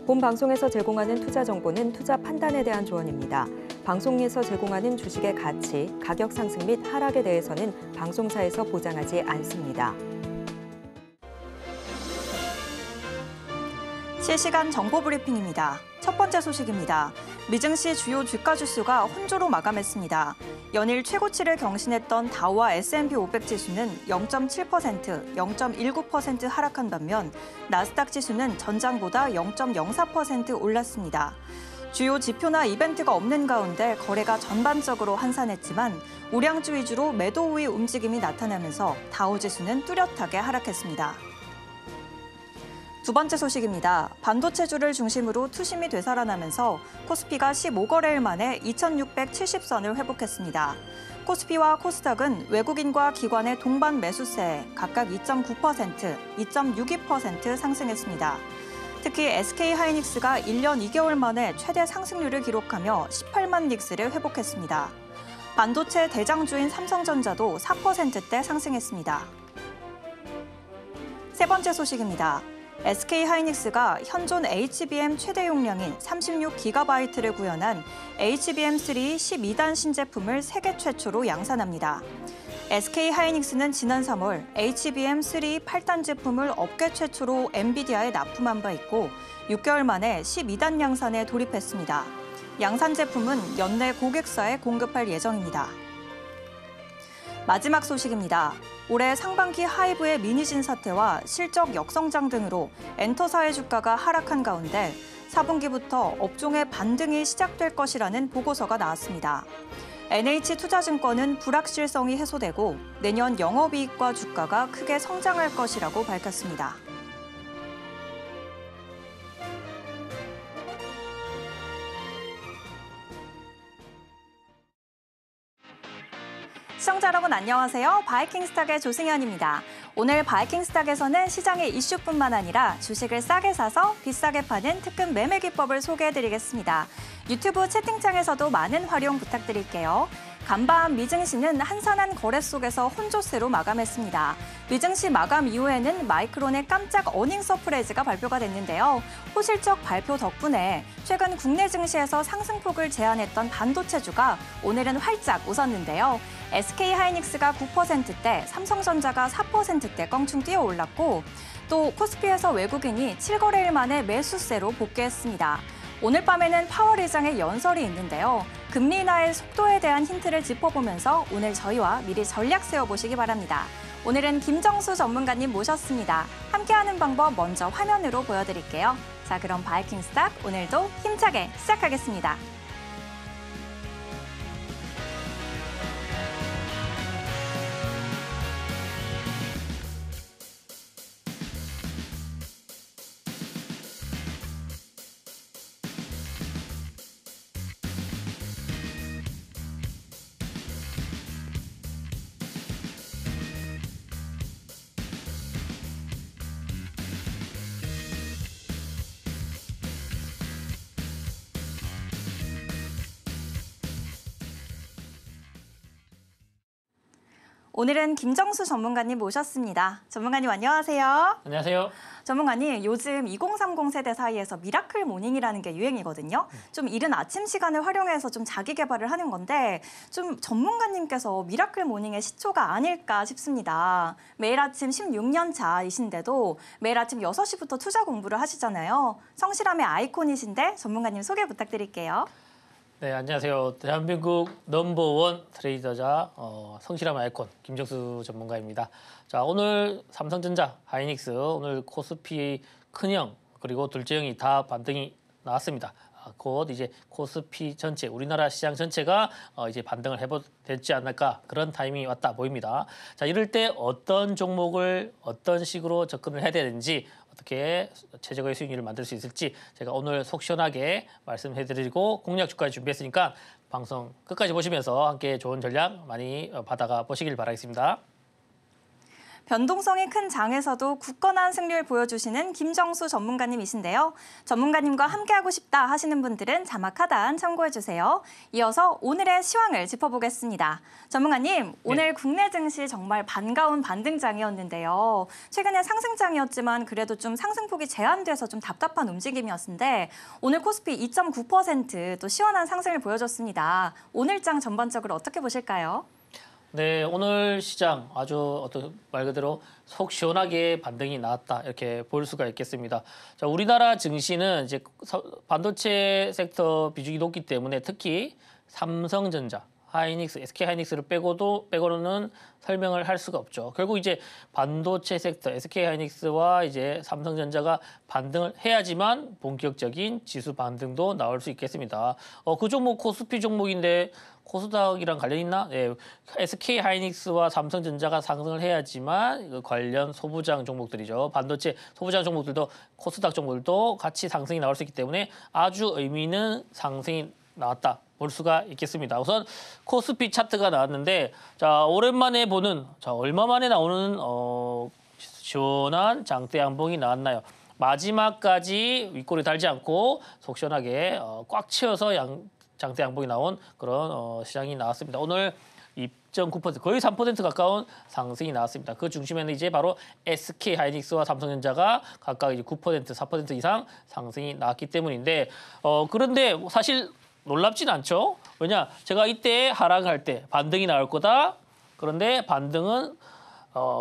본 방송에서 제공하는 투자 정보는 투자 판단에 대한 조언입니다. 방송에서 제공하는 주식의 가치, 가격 상승 및 하락에 대해서는 방송사에서 보장하지 않습니다. 실시간 정보 브리핑입니다. 첫 번째 소식입니다. 미증시 주요 주가 지수가 혼조로 마감했습니다. 연일 최고치를 경신했던 다우와 S&P 500 지수는 0.7%, 0.19% 하락한 반면 나스닥 지수는 전장보다 0.04% 올랐습니다. 주요 지표나 이벤트가 없는 가운데 거래가 전반적으로 한산했지만 우량주 위주로 매도 우위 움직임이 나타나면서 다우 지수는 뚜렷하게 하락했습니다. 두 번째 소식입니다. 반도체주를 중심으로 투심이 되살아나면서 코스피가 15거래일 만에 2670선을 회복했습니다. 코스피와 코스닥은 외국인과 기관의 동반 매수세에 각각 2.9%, 2.62% 상승했습니다. 특히 SK하이닉스가 1년 2개월 만에 최대 상승률을 기록하며 18만 닉스를 회복했습니다. 반도체 대장주인 삼성전자도 4%대 상승했습니다. 세 번째 소식입니다. SK하이닉스가 현존 HBM 최대 용량인 36GB를 구현한 HBM3 12단 신제품을 세계 최초로 양산합니다. SK하이닉스는 지난 3월 HBM3 8단 제품을 업계 최초로 엔비디아에 납품한 바 있고 6개월 만에 12단 양산에 돌입했습니다. 양산 제품은 연내 고객사에 공급할 예정입니다. 마지막 소식입니다. 올해 상반기 하이브의 미니진 사태와 실적 역성장 등으로 엔터사의 주가가 하락한 가운데 4분기부터 업종의 반등이 시작될 것이라는 보고서가 나왔습니다. NH투자증권은 불확실성이 해소되고 내년 영업이익과 주가가 크게 성장할 것이라고 밝혔습니다. 시청자 여러분 안녕하세요. 바이킹스탁의 조승현입니다. 오늘 바이킹스탁에서는 시장의 이슈뿐만 아니라 주식을 싸게 사서 비싸게 파는 특급 매매 기법을 소개해드리겠습니다. 유튜브 채팅창에서도 많은 활용 부탁드릴게요. 간밤 미증시는 한산한 거래 속에서 혼조세로 마감했습니다. 미증시 마감 이후에는 마이크론의 깜짝 어닝 서프라이즈가 발표가 됐는데요. 호실적 발표 덕분에 최근 국내 증시에서 상승폭을 제한했던 반도체주가 오늘은 활짝 웃었는데요. SK하이닉스가 9%대, 삼성전자가 4%대 껑충 뛰어 올랐고 또 코스피에서 외국인이 7거래일 만에 매수세로 복귀했습니다. 오늘 밤에는 파월 의장의 연설이 있는데요. 금리 인하의 속도에 대한 힌트를 짚어보면서 오늘 저희와 미리 전략 세워보시기 바랍니다. 오늘은 김정수 전문가님 모셨습니다. 함께하는 방법 먼저 화면으로 보여드릴게요. 자, 그럼 바이킹스탁 오늘도 힘차게 시작하겠습니다. 오늘은 김정수 전문가님 모셨습니다. 전문가님 안녕하세요. 안녕하세요. 전문가님, 요즘 2030 세대 사이에서 미라클 모닝이라는 게 유행이거든요. 좀 이른 아침 시간을 활용해서 좀 자기 개발을 하는 건데 좀 전문가님께서 미라클 모닝의 시초가 아닐까 싶습니다. 매일 아침 16년 차이신데도 매일 아침 6시부터 투자 공부를 하시잖아요. 성실함의 아이콘이신데 전문가님 소개 부탁드릴게요. 네, 안녕하세요. 대한민국 넘버원 트레이더자 성실함 아이콘 김정수 전문가입니다. 자, 오늘 삼성전자, 하이닉스, 오늘 코스피 큰형 그리고 둘째형이 다 반등이 나왔습니다. 곧 이제 코스피 전체, 우리나라 시장 전체가 이제 반등을 되지 않을까 그런 타이밍이 왔다 보입니다. 자, 이럴 때 어떤 종목을 어떤 식으로 접근을 해야 되는지 어떻게 최적의 수익률을 만들 수 있을지 제가 오늘 속 시원하게 말씀해드리고 공략 주까지 준비했으니까 방송 끝까지 보시면서 함께 좋은 전략 많이 받아가 보시길 바라겠습니다. 변동성이 큰 장에서도 굳건한 승률 보여주시는 김정수 전문가님이신데요. 전문가님과 함께하고 싶다 하시는 분들은 자막 하단 참고해주세요. 이어서 오늘의 시황을 짚어보겠습니다. 전문가님, 오늘 국내 증시 정말 반가운 반등장이었는데요. 최근에 상승장이었지만 그래도 좀 상승폭이 제한돼서 좀 답답한 움직임이었는데 오늘 코스피 2.9% 또 시원한 상승을 보여줬습니다. 오늘 장 전반적으로 어떻게 보실까요? 네, 오늘 시장 아주 말 그대로 속 시원하게 반등이 나왔다 이렇게 볼 수가 있겠습니다. 자, 우리나라 증시는 이제 반도체 섹터 비중이 높기 때문에 특히 삼성전자, 하이닉스, SK 하이닉스를 빼고는 설명을 할 수가 없죠. 결국 이제 반도체 섹터, SK 하이닉스와 이제 삼성전자가 반등을 해야지만 본격적인 지수 반등도 나올 수 있겠습니다. 그 종목 코스피 종목인데 코스닥이랑 관련 있나? 네, SK 하이닉스와 삼성전자가 상승을 해야지만 관련 소부장 종목들이죠. 반도체 소부장 종목들도 코스닥 종목들도 같이 상승이 나올 수 있기 때문에 아주 의미 있는 상승이 나왔다 볼 수가 있겠습니다. 우선 코스피 차트가 나왔는데 자 오랜만에 보는 얼마 만에 나오는 시원한 장대 양봉이 나왔나요? 마지막까지 윗골이 달지 않고 속 시원하게 꽉 채워서 장대 양봉이 나온 그런 시장이 나왔습니다. 오늘 2.9% 거의 3% 가까운 상승이 나왔습니다. 그 중심에는 이제 바로 SK 하이닉스와 삼성전자가 각각 이제 9%, 4% 이상 상승이 나왔기 때문인데 그런데 사실 놀랍진 않죠. 왜냐? 제가 이때 하락할 때 반등이 나올 거다. 그런데 반등은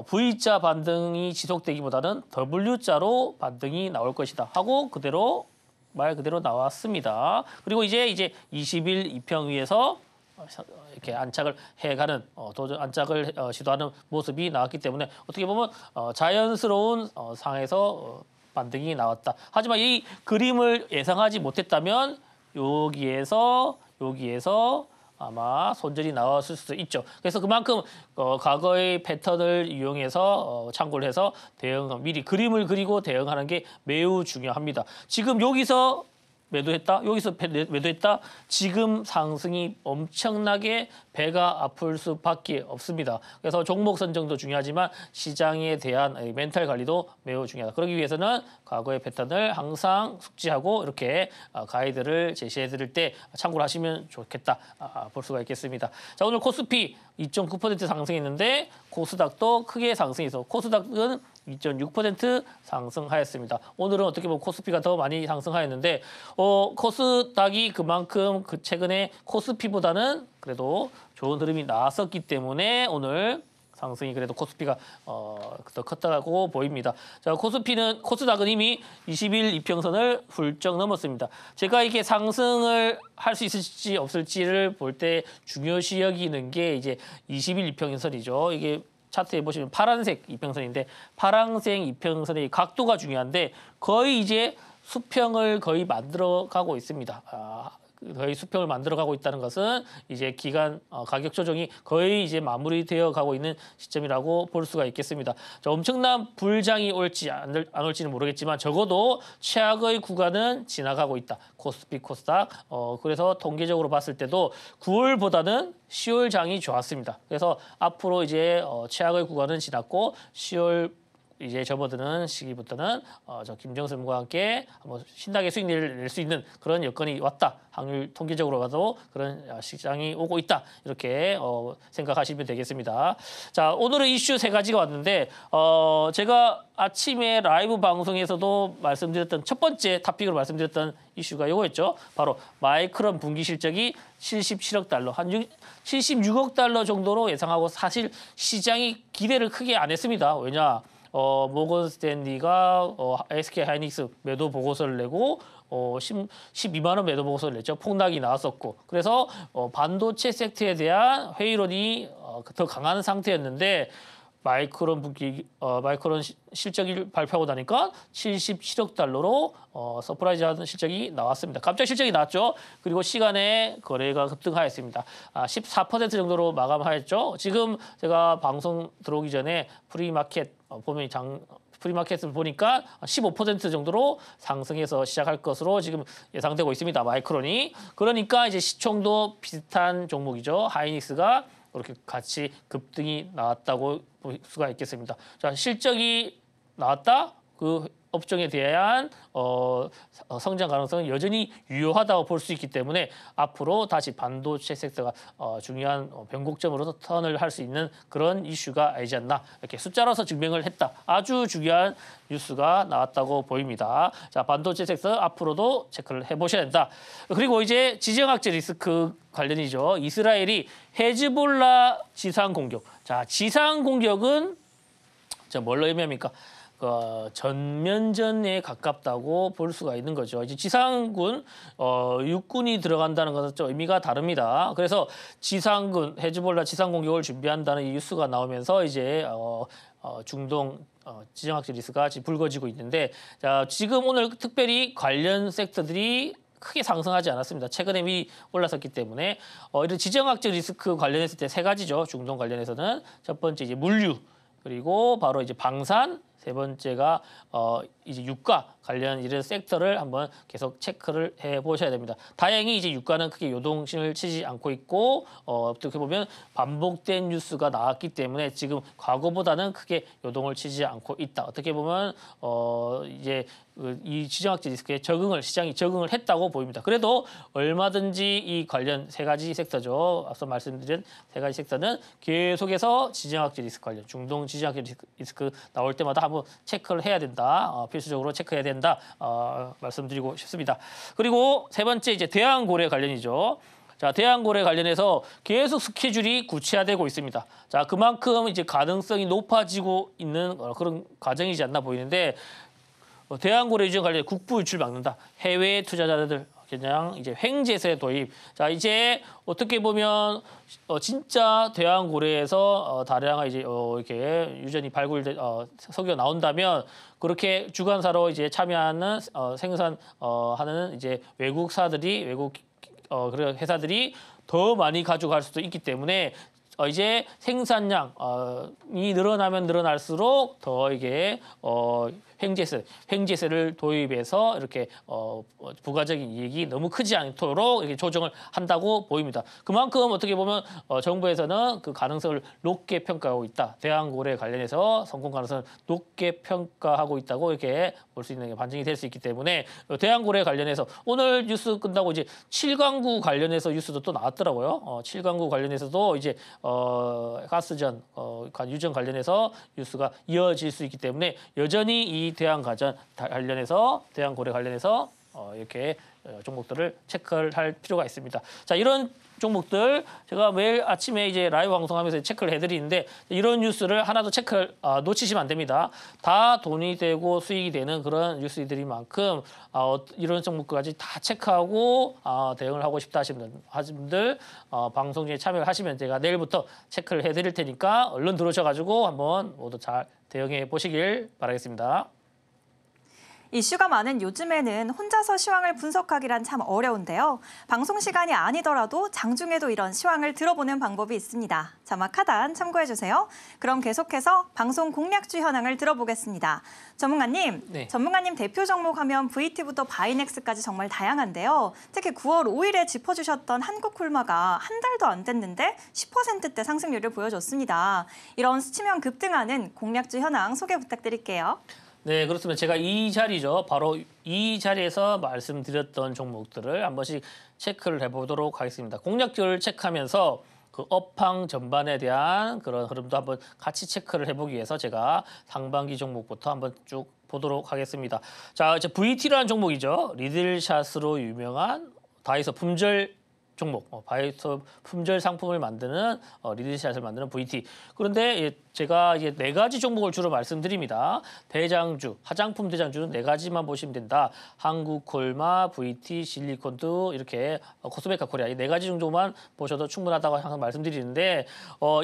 V자 반등이 지속되기보다는 W자로 반등이 나올 것이다 하고 말 그대로 나왔습니다. 그리고 이제 20일 이평 위에서 이렇게 안착을 해가는 안착을 시도하는 모습이 나왔기 때문에 어떻게 보면 자연스러운 상에서 반등이 나왔다. 하지만 이 그림을 예상하지 못했다면 여기에서 아마 손절이 나왔을 수도 있죠. 그래서 그만큼 과거의 패턴을 이용해서 참고를 해서 미리 그림을 그리고 대응하는 게 매우 중요합니다. 지금 여기서 매도했다, 여기서 매도했다. 지금 상승이 엄청나게 배가 아플 수밖에 없습니다. 그래서 종목 선정도 중요하지만 시장에 대한 멘탈 관리도 매우 중요하다. 그러기 위해서는 과거의 패턴을 항상 숙지하고 이렇게 가이드를 제시해드릴 때 참고를 하시면 좋겠다 볼 수가 있겠습니다. 자, 오늘 코스피 2.9% 상승했는데 코스닥도 크게 상승해서 코스닥은 2.6% 상승하였습니다. 오늘은 어떻게 보면 코스피가 더 많이 상승하였는데 코스닥이 그만큼 최근에 코스피보다는 그래도 좋은 흐름이 나왔었기 때문에 오늘 상승이 그래도 코스피가 더 컸다고 보입니다. 자, 코스닥은 이미 20일 이평선을 훌쩍 넘었습니다. 제가 이게 상승을 할 수 있을지 없을지를 볼 때 중요시 여기는 게 이제 20일 이평선이죠. 이게 차트에 보시면 파란색 이평선인데 파란색 이평선의 각도가 중요한데 거의 이제 수평을 거의 만들어가고 있습니다. 거의 수평을 만들어가고 있다는 것은 이제 기간 가격 조정이 거의 이제 마무리되어 가고 있는 시점이라고 볼 수가 있겠습니다. 자, 엄청난 불장이 올지 안 올지는 모르겠지만 적어도 최악의 구간은 지나가고 있다. 코스피, 코스닥. 그래서 통계적으로 봤을 때도 9월보다는 10월 장이 좋았습니다. 그래서 앞으로 이제 최악의 구간은 지났고 10월 이제 접어드는 시기부터는 저 김정수 전문가와 함께 한번 신나게 수익을 낼 수 있는 그런 여건이 왔다. 확률 통계적으로 봐도 그런 시장이 오고 있다. 이렇게 생각하시면 되겠습니다. 자, 오늘은 이슈 3가지가 왔는데 제가 아침에 라이브 방송에서도 말씀드렸던 첫 번째 토픽으로 말씀드렸던 이슈가 이거였죠. 바로 마이크론 분기 실적이 77억 달러, 한 76억 달러 정도로 예상하고 사실 시장이 기대를 크게 안 했습니다. 왜냐? 모건 스탠리가 SK 하이닉스 매도 보고서를 내고 12만 원 매도 보고서를 냈죠. 폭락이 나왔었고. 그래서 반도체 섹터에 대한 회의론이 더 강한 상태였는데 마이크론 실적을 발표하고 나니까 77억 달러로 서프라이즈하는 실적이 나왔습니다. 갑자기 실적이 나왔죠. 그리고 시간에 거래가 급등하였습니다. 14% 정도로 마감하였죠. 지금 제가 방송 들어오기 전에 프리마켓 보면 프리마켓을 보니까 15% 정도로 상승해서 시작할 것으로 지금 예상되고 있습니다. 마이크론이. 그러니까 이제 시총도 비슷한 종목이죠. 하이닉스가 이렇게 같이 급등이 나왔다고 볼 수가 있겠습니다. 자, 실적이 나왔다. 그 업종에 대한 성장 가능성은 여전히 유효하다고 볼 수 있기 때문에 앞으로 다시 반도체 섹터가 중요한 변곡점으로 턴을 할 수 있는 그런 이슈가 아니지 않나 이렇게 숫자로서 증명을 했다. 아주 중요한 뉴스가 나왔다고 보입니다. 자, 반도체 섹터 앞으로도 체크를 해보셔야 된다. 그리고 이제 지정학적 리스크 관련이죠. 이스라엘이 헤즈볼라 지상 공격. 자, 지상 공격은 뭘로 의미합니까? 전면전에 가깝다고 볼 수가 있는 거죠. 이제 지상군, 육군이 들어간다는 것은 좀 의미가 다릅니다. 그래서 지상군, 헤즈볼라 지상 공격을 준비한다는 이 뉴스가 나오면서 이제 중동 지정학적 리스크가 지금 불거지고 있는데, 자, 지금 오늘 특별히 관련 섹터들이 크게 상승하지 않았습니다. 최근에 미리 올랐었기 때문에 이런 지정학적 리스크 관련했을 때 세 가지죠. 중동 관련해서는 첫 번째 이제 물류, 그리고 바로 이제 방산, 세 번째가 이제 유가 관련 이런 섹터를 한번 계속 체크를 해보셔야 됩니다. 다행히 이제 유가는 크게 요동신을 치지 않고 있고 어떻게 보면 반복된 뉴스가 나왔기 때문에 지금 과거보다는 크게 요동을 치지 않고 있다. 어떻게 보면 이제 이 지정학적 리스크에 시장이 적응을 했다고 보입니다. 그래도 얼마든지 이 관련 세 가지 섹터죠. 앞서 말씀드린 세 가지 섹터는 계속해서 지정학적 리스크 관련, 중동 지정학적 리스크 나올 때마다 한번 체크를 해야 된다. 필수적으로 체크해야 된다. 말씀드리고 싶습니다. 그리고 세 번째 이제 대왕고래 관련이죠. 자, 대왕고래 관련해서 계속 스케줄이 구체화되고 있습니다. 자, 그만큼 이제 가능성이 높아지고 있는 그런 과정이지 않나 보이는데, 대왕고래 유전 관련 국부 유출 막는다. 해외 투자자들 그냥 이제 횡재세 도입. 자, 이제 어떻게 보면 진짜 대왕고래에서 다량의 이제 이렇게 유전이 발굴돼 석유가 나온다면 그렇게 주관사로 이제 참여하는 생산 하는 이제 외국사들이 그런 회사들이 더 많이 가져갈 수도 있기 때문에 이제 생산량이 늘어나면 늘어날수록 더 이게 횡재세를 도입해서 이렇게 부가적인 이익이 너무 크지 않도록 이렇게 조정을 한다고 보입니다. 그만큼 어떻게 보면 정부에서는 그 가능성을 높게 평가하고 있다. 대왕고래 관련해서 성공 가능성을 높게 평가하고 있다고 이렇게 볼 수 있는 게 반증이 될 수 있기 때문에 대왕고래 관련해서 오늘 뉴스 끝나고 이제 7강구 관련해서 뉴스도 또 나왔더라고요. 7강구 관련해서도 이제 가스전, 유전 관련해서 뉴스가 이어질 수 있기 때문에 여전히 이 대왕가전 관련해서 대왕고래 관련해서 이렇게 종목들을 체크를 할 필요가 있습니다. 자, 이런 종목들 제가 매일 아침에 이제 라이브 방송하면서 체크를 해드리는데 이런 뉴스를 하나도 체크를 놓치시면 안 됩니다. 다 돈이 되고 수익이 되는 그런 뉴스들인 만큼 이런 종목까지 다 체크하고 대응을 하고 싶다 하시는 분들 방송 중에 참여를 하시면 제가 내일부터 체크를 해드릴 테니까 얼른 들어오셔가지고 한번 모두 잘 대응해 보시길 바라겠습니다. 이슈가 많은 요즘에는 혼자서 시황을 분석하기란 참 어려운데요. 방송 시간이 아니더라도 장중에도 이런 시황을 들어보는 방법이 있습니다. 자막 하단 참고해주세요. 그럼 계속해서 방송 공략주 현황을 들어보겠습니다. 전문가님, 네. 전문가님 대표 종목 하면 VT부터 바이넥스까지 정말 다양한데요. 특히 9월 5일에 짚어주셨던 한국콜마가 한 달도 안 됐는데 10%대 상승률을 보여줬습니다. 이런 수치면 급등하는 공략주 현황 소개 부탁드릴게요. 네, 그렇습니다. 제가 이 자리죠. 바로 이 자리에서 말씀드렸던 종목들을 한 번씩 체크를 해보도록 하겠습니다. 공략주를 체크하면서 그 업황 전반에 대한 그런 흐름도 한번 같이 체크를 해보기 위해서 제가 상반기 종목부터 한번 쭉 보도록 하겠습니다. 자, 이제 VT라는 종목이죠. 리들샷으로 유명한 다이소 품절 종목, 바이오 품절 상품을 만드는 리들샷을 만드는 VT. 그런데 제가 이제 네 가지 종목을 주로 말씀드립니다. 대장주, 화장품 대장주는 네 가지만 보시면 된다. 한국콜마, VT, 실리콘도 이렇게 코스메카 코리아 이 네 가지 정도만 보셔도 충분하다고 항상 말씀드리는데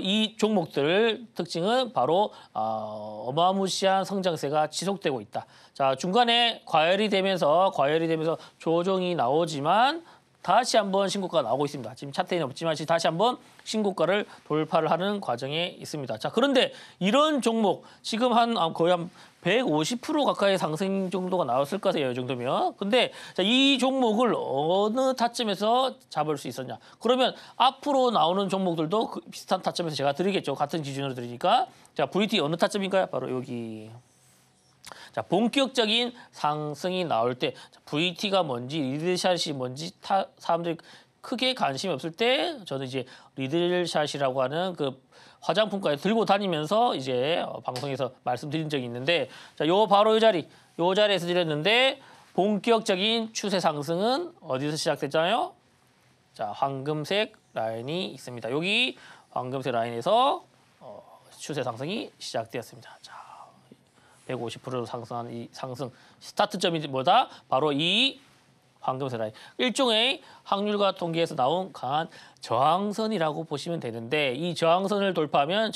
이 종목들 특징은 바로 어마무시한 성장세가 지속되고 있다. 자, 중간에 과열이 되면서 조정이 나오지만 다시 한번 신고가 나오고 있습니다. 지금 차트에는 없지만 다시 한번 신고가를 돌파를 하는 과정에 있습니다. 자, 그런데 이런 종목 지금 거의 한 150% 가까이 상승 정도가 나왔을 거예요. 이 정도면. 근데 자, 이 종목을 어느 타점에서 잡을 수 있었냐? 그러면 앞으로 나오는 종목들도 비슷한 타점에서 제가 드리겠죠. 같은 기준으로 드리니까. 자, VT 어느 타점인가요? 바로 여기. 자, 본격적인 상승이 나올 때 VT가 뭔지 리들샷이 뭔지 사람들이 크게 관심이 없을 때 저는 이제 리들샷이라고 하는 그 화장품까지 들고 다니면서 이제 방송에서 말씀드린 적이 있는데 자, 바로 이 자리에서 드렸는데 본격적인 추세 상승은 어디서 시작됐잖아요? 자, 황금색 라인이 있습니다. 여기 황금색 라인에서 추세 상승이 시작되었습니다. 자, 150% 상승한 이 상승 스타트점이 뭐다? 바로 이 황금색 라인. 일종의 확률과 통계에서 나온 강한 저항선이라고 보시면 되는데 이 저항선을 돌파하면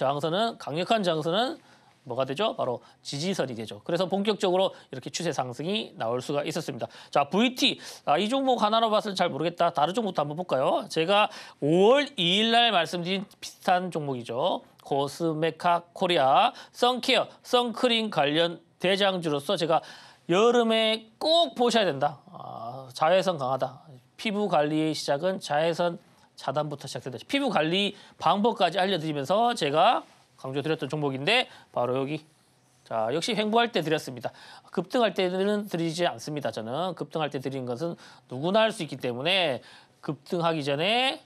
강력한 저항선은 뭐가 되죠? 바로 지지선이 되죠. 그래서 본격적으로 이렇게 추세 상승이 나올 수가 있었습니다. 자, VT. 이 종목 하나로 봐서 잘 모르겠다. 다른 종목도 한번 볼까요? 제가 5월 2일 날 말씀드린 비슷한 종목이죠. 코스메카 코리아, 선케어, 선크림 관련 대장주로서 제가 여름에 꼭 보셔야 된다. 자외선 강하다. 피부 관리의 시작은 자외선 차단부터 시작된다. 피부 관리 방법까지 알려드리면서 제가 강조드렸던 종목인데 바로 여기. 자, 역시 횡보할 때 드렸습니다. 급등할 때는 드리지 않습니다. 저는 급등할 때 드리는 것은 누구나 할 수 있기 때문에 급등하기 전에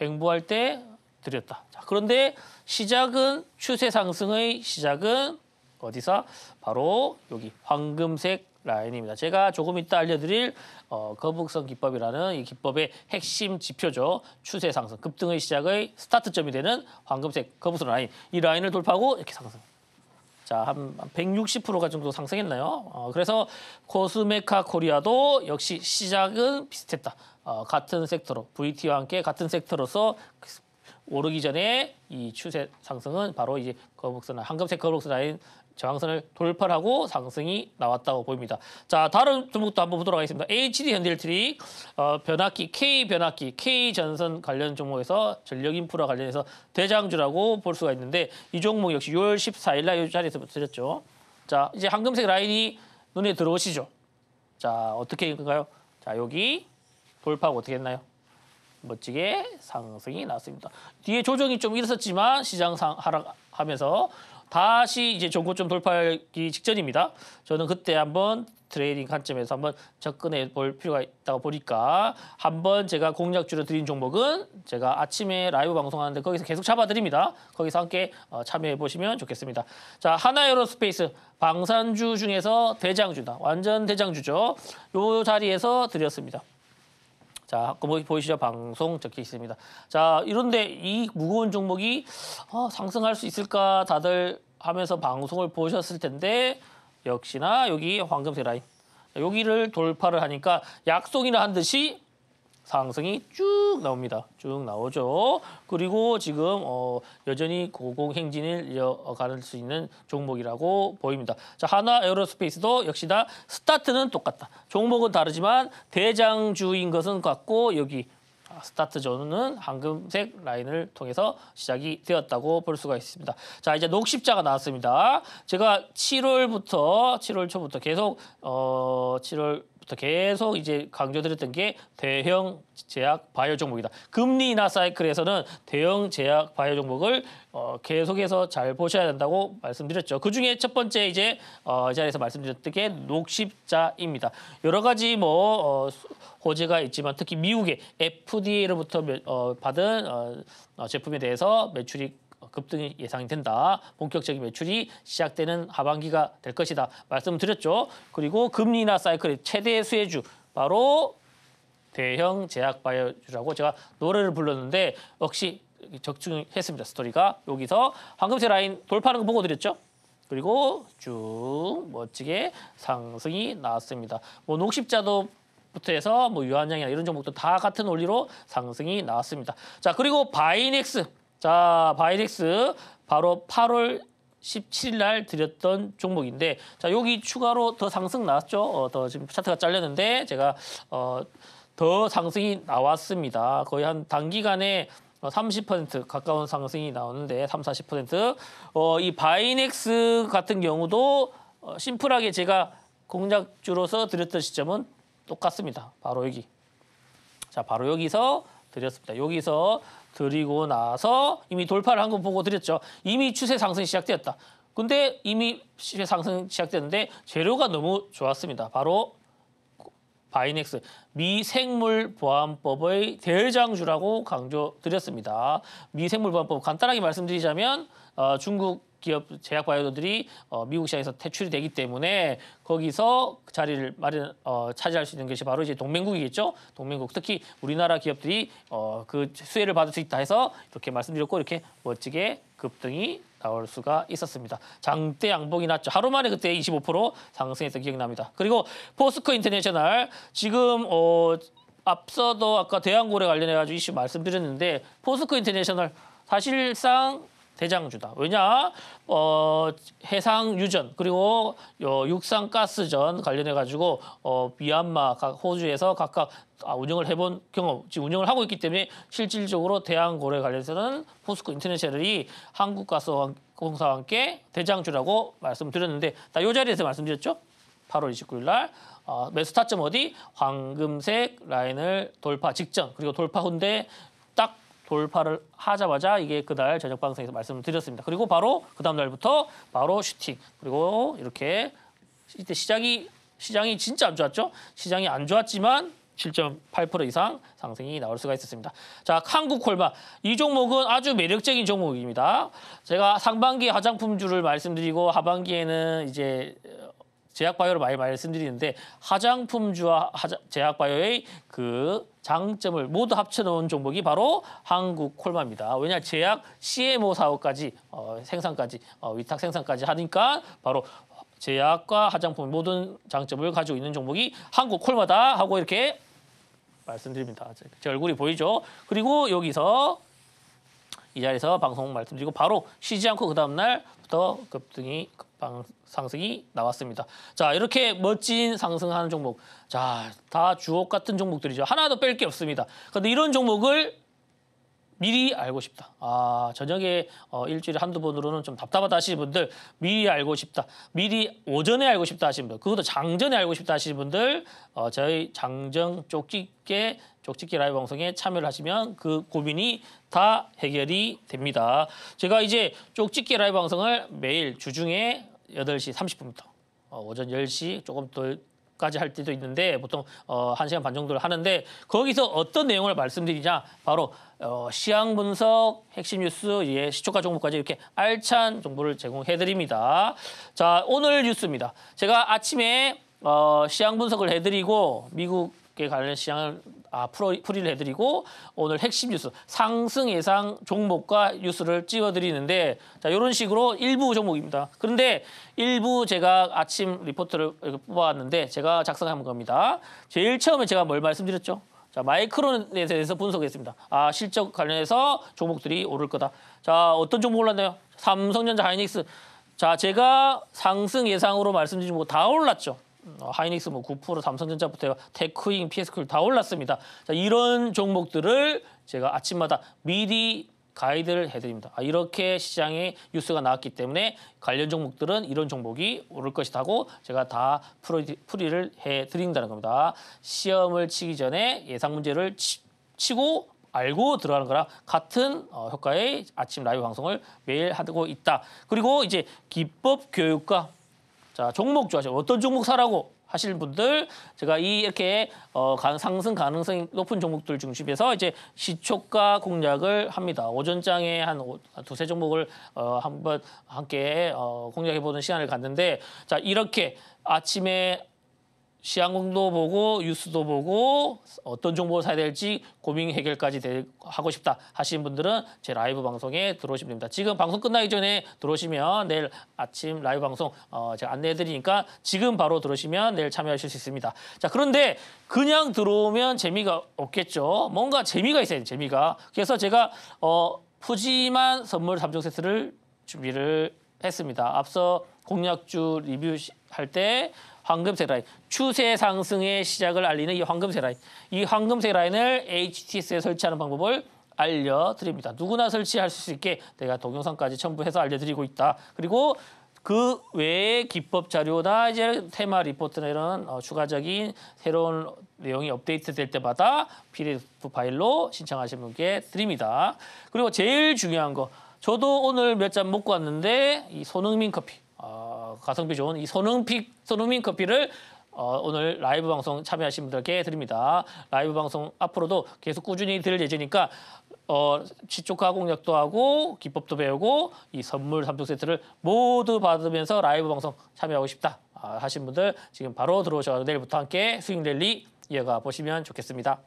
횡보할 때 드렸다. 자, 그런데 추세 상승의 시작은 어디서? 바로 여기 황금색 라인입니다. 제가 조금 이따 알려드릴 거북선 기법이라는 이 기법의 핵심 지표죠. 추세 상승, 급등의 시작의 스타트점이 되는 황금색 거북선 라인. 이 라인을 돌파하고 이렇게 상승. 자, 한 160%가 정도 상승했나요? 그래서 코스메카 코리아도 역시 시작은 비슷했다. 같은 섹터로, VT와 함께 같은 섹터로서 오르기 전에 이 추세 상승은 바로 이제 황금색 거북선 라인 저항선을 돌파를 하고 상승이 나왔다고 보입니다. 자, 다른 종목도 한번 보도록 하겠습니다. HD 현대일트릭 변압기, K전선 관련 종목에서 전력인프라 관련해서 대장주라고 볼 수가 있는데 이 종목 역시 6월 14일 날 이 자리에서 드렸죠. 자, 이제 황금색 라인이 눈에 들어오시죠. 자, 어떻게 인가요? 자, 여기 돌파하고 어떻게 했나요? 멋지게 상승이 나왔습니다. 뒤에 조정이 좀 있었지만 시장 하락하면서 다시 이제 종고점 돌파하기 직전입니다. 저는 그때 한번 트레이딩 관점에서 한번 접근해 볼 필요가 있다고 보니까 한번 제가 공략주로 드린 종목은 제가 아침에 라이브 방송하는데 거기서 계속 잡아드립니다. 거기서 함께 참여해 보시면 좋겠습니다. 자, 하나에어로스페이스 방산주 중에서 대장주다. 완전 대장주죠. 이 자리에서 드렸습니다. 자, 보이시죠? 방송 적혀 있습니다. 자, 이런데 이 무거운 종목이 상승할 수 있을까 다들 하면서 방송을 보셨을 텐데 역시나 여기 황금색 라인. 여기를 돌파를 하니까 약속이나 한 듯이 상승이 쭉 나옵니다. 쭉 나오죠. 그리고 지금 여전히 고공행진을 이어갈 수 있는 종목이라고 보입니다. 자, 하나에어로스페이스도 역시나 스타트는 똑같다. 종목은 다르지만 대장주인 것은 같고 여기 스타트 존은 황금색 라인을 통해서 시작이 되었다고 볼 수가 있습니다. 자, 이제 녹십자가 나왔습니다. 제가 7월 초부터 계속 7월부터 계속 이제 강조드렸던 게 대형 제약 바이오 종목이다. 금리 인하 사이클에서는 대형 제약 바이오 종목을 계속해서 잘 보셔야 된다고 말씀드렸죠. 그 중에 첫 번째 이제 이 자리에서 말씀드렸던 게 녹십자입니다. 여러 가지 호재가 있지만 특히 미국의 FDA로부터 받은 제품에 대해서 매출이 급등이 예상이 된다. 본격적인 매출이 시작되는 하반기가 될 것이다. 말씀드렸죠. 그리고 금리 인하 사이클의 최대 수혜주 바로 대형 제약 바이오주라고 제가 노래를 불렀는데 역시 적중했습니다. 스토리가 여기서 황금색 라인 돌파하는 거 보고 드렸죠. 그리고 쭉 멋지게 상승이 나왔습니다. 녹십자도 부터 해서 유한양이나 이런 종목도 다 같은 원리로 상승이 나왔습니다. 자, 그리고 바이넥스. 자, 바이넥스 바로 8월 17일 날 드렸던 종목인데 자, 여기 추가로 더 상승 나왔죠. 더 지금 차트가 잘렸는데 제가 더 상승이 나왔습니다. 거의 한 단기간에 30% 가까운 상승이 나오는데 30-40%. 이 바이넥스 같은 경우도 심플하게 제가 공략주로서 드렸던 시점은 똑같습니다. 바로 여기. 자, 바로 여기서 드렸습니다. 여기서 드리고 나서 이미 돌파를 한 거 보고 드렸죠. 이미 추세 상승이 시작되었다. 근데 이미 추세 상승 시작됐는데 재료가 너무 좋았습니다. 바로 바이넥스 미생물 보안법의 대장주라고 강조드렸습니다. 미생물 보안법 간단하게 말씀드리자면 중국 기업 제약바이오들이 미국 시장에서 퇴출이 되기 때문에 거기서 그 자리를 차지할 수 있는 것이 바로 이제 동맹국이겠죠. 동맹국 특히 우리나라 기업들이 그 수혜를 받을 수 있다 해서 이렇게 말씀드렸고 이렇게 멋지게 급등이 나올 수가 있었습니다. 장대 양봉이 났죠. 하루 만에 그때 25% 상승했던 기억이 납니다. 그리고 포스코 인터내셔널 지금 앞서도 아까 대한고래 관련해 가지고 이슈 말씀드렸는데 포스코 인터내셔널 사실상 대장주다. 왜냐? 해상 유전 그리고 육상 가스전 관련해 가지고 미얀마, 호주에서 각각 운영을 해본 경험, 지금 운영을 하고 있기 때문에 실질적으로 대한고래 관련해서는 포스코 인터내셔널이 한국가스공사와 함께 대장주라고 말씀드렸는데 이 자리에서 말씀드렸죠. 8월 29일 날 매수 타점 어디? 황금색 라인을 돌파 직전 그리고 돌파 후인데 딱 돌파를 하자마자 이게 그날 저녁 방송에서 말씀을 드렸습니다. 그리고 바로 그 다음 날부터 바로 슈팅 그리고 이렇게 이때 시장이 진짜 안 좋았죠. 시장이 안 좋았지만 7.8% 이상 상승이 나올 수가 있었습니다. 자, 한국콜마 이 종목은 아주 매력적인 종목입니다. 제가 상반기에 화장품주를 말씀드리고 하반기에는 이제 제약바이오를 많이 말씀드리는데 화장품주와 제약바이오의 그 장점을 모두 합쳐놓은 종목이 바로 한국콜마입니다. 왜냐 제약 CMO 사업까지 생산까지 위탁 생산까지 하니까 바로 제약과 화장품 모든 장점을 가지고 있는 종목이 한국콜마다 하고 이렇게 말씀드립니다. 제 얼굴이 보이죠? 그리고 여기서 이 자리에서 방송 말씀드리고 바로 쉬지 않고 그 다음 날부터 급등이 상승이 나왔습니다. 자, 이렇게 멋진 상승하는 종목. 자, 다 주옥 같은 종목들이죠. 하나도 뺄 게 없습니다. 그런데 이런 종목을 미리 알고 싶다. 저녁에 일주일에 한두 번으로는 좀 답답하다 하시는 분들 미리 알고 싶다. 미리 오전에 알고 싶다 하시는 분들 그것도 장전에 알고 싶다 하시는 분들 저희 장정 쪽집게 라이브 방송에 참여를 하시면 그 고민이 다 해결이 됩니다. 제가 이제 쪽집게 라이브 방송을 매일 주중에 8시 30분부터 오전 10시 조금 더 까지 할 때도 있는데 보통 1시간 반 정도를 하는데 거기서 어떤 내용을 말씀드리냐 바로 시황 분석, 핵심 뉴스, 시초가 종목까지 이렇게 알찬 정보를 제공해드립니다. 자, 오늘 뉴스입니다. 제가 아침에 시황 분석을 해드리고 미국에 관련 시황을 풀이를 해드리고 오늘 핵심 뉴스, 상승 예상 종목과 뉴스를 찍어드리는데 자 이런 식으로 일부 종목입니다. 그런데 일부 제가 아침 리포트를 뽑아왔는데 제가 작성한 겁니다. 제일 처음에 제가 뭘 말씀드렸죠? 자, 마이크론에 대해서 분석했습니다. 실적 관련해서 종목들이 오를 거다. 자, 어떤 종목 올랐나요? 삼성전자, 하이닉스. 자, 제가 상승 예상으로 말씀드린 종목 다 올랐죠. 하이닉스 9%, 삼성전자부터 테크잉, PSQ 다 올랐습니다. 자, 이런 종목들을 제가 아침마다 미리 가이드를 해드립니다. 이렇게 시장에 뉴스가 나왔기 때문에 관련 종목들은 이런 종목이 오를 것이라고 제가 다 풀이를 해드린다는 겁니다. 시험을 치기 전에 예상 문제를 치고 알고 들어가는 거랑 같은 효과의 아침 라이브 방송을 매일 하고 있다. 그리고 이제 기법 교육과 자, 종목 좋아하시죠? 어떤 종목 사라고 하실 분들 제가 이렇게 상승 가능성이 높은 종목들 중심에서 이제 시초가 공략을 합니다. 오전장에 한 두세 종목을 한번 함께 공략해보는 시간을 갖는데 자, 이렇게 아침에 시황도 보고 뉴스도 보고 어떤 종목을 사야 될지 고민 해결까지 하고 싶다 하시는 분들은 제 라이브 방송에 들어오시면 됩니다. 지금 방송 끝나기 전에 들어오시면 내일 아침 라이브 방송 제가 안내해 드리니까 지금 바로 들어오시면 내일 참여하실 수 있습니다. 자, 그런데 그냥 들어오면 재미가 없겠죠. 뭔가 재미가 있어야 돼요. 재미가. 그래서 제가 푸짐한 선물 3종 세트를 준비를 했습니다. 앞서 공략주 리뷰할 때 황금색 라인, 추세 상승의 시작을 알리는 이 황금색 라인. 이 황금색 라인을 HTS에 설치하는 방법을 알려드립니다. 누구나 설치할 수 있게 내가 동영상까지 첨부해서 알려드리고 있다. 그리고 그 외에 기법 자료나 이제 테마 리포트나 이런 추가적인 새로운 내용이 업데이트될 때마다 PDF 파일로 신청하시는 분께 드립니다. 그리고 제일 중요한 거, 저도 오늘 몇 잔 먹고 왔는데 이 손흥민 커피, 가성비 좋은 이 손흥민 커피를 오늘 라이브 방송 참여하신 분들께 드립니다. 라이브 방송 앞으로도 계속 꾸준히 들을 예정이니까 시초가 공략도 하고 기법도 배우고 이 선물 3종 세트를 모두 받으면서 라이브 방송 참여하고 싶다 하신 분들 지금 바로 들어오셔서 내일부터 함께 스윙 랠리 이어가 보시면 좋겠습니다.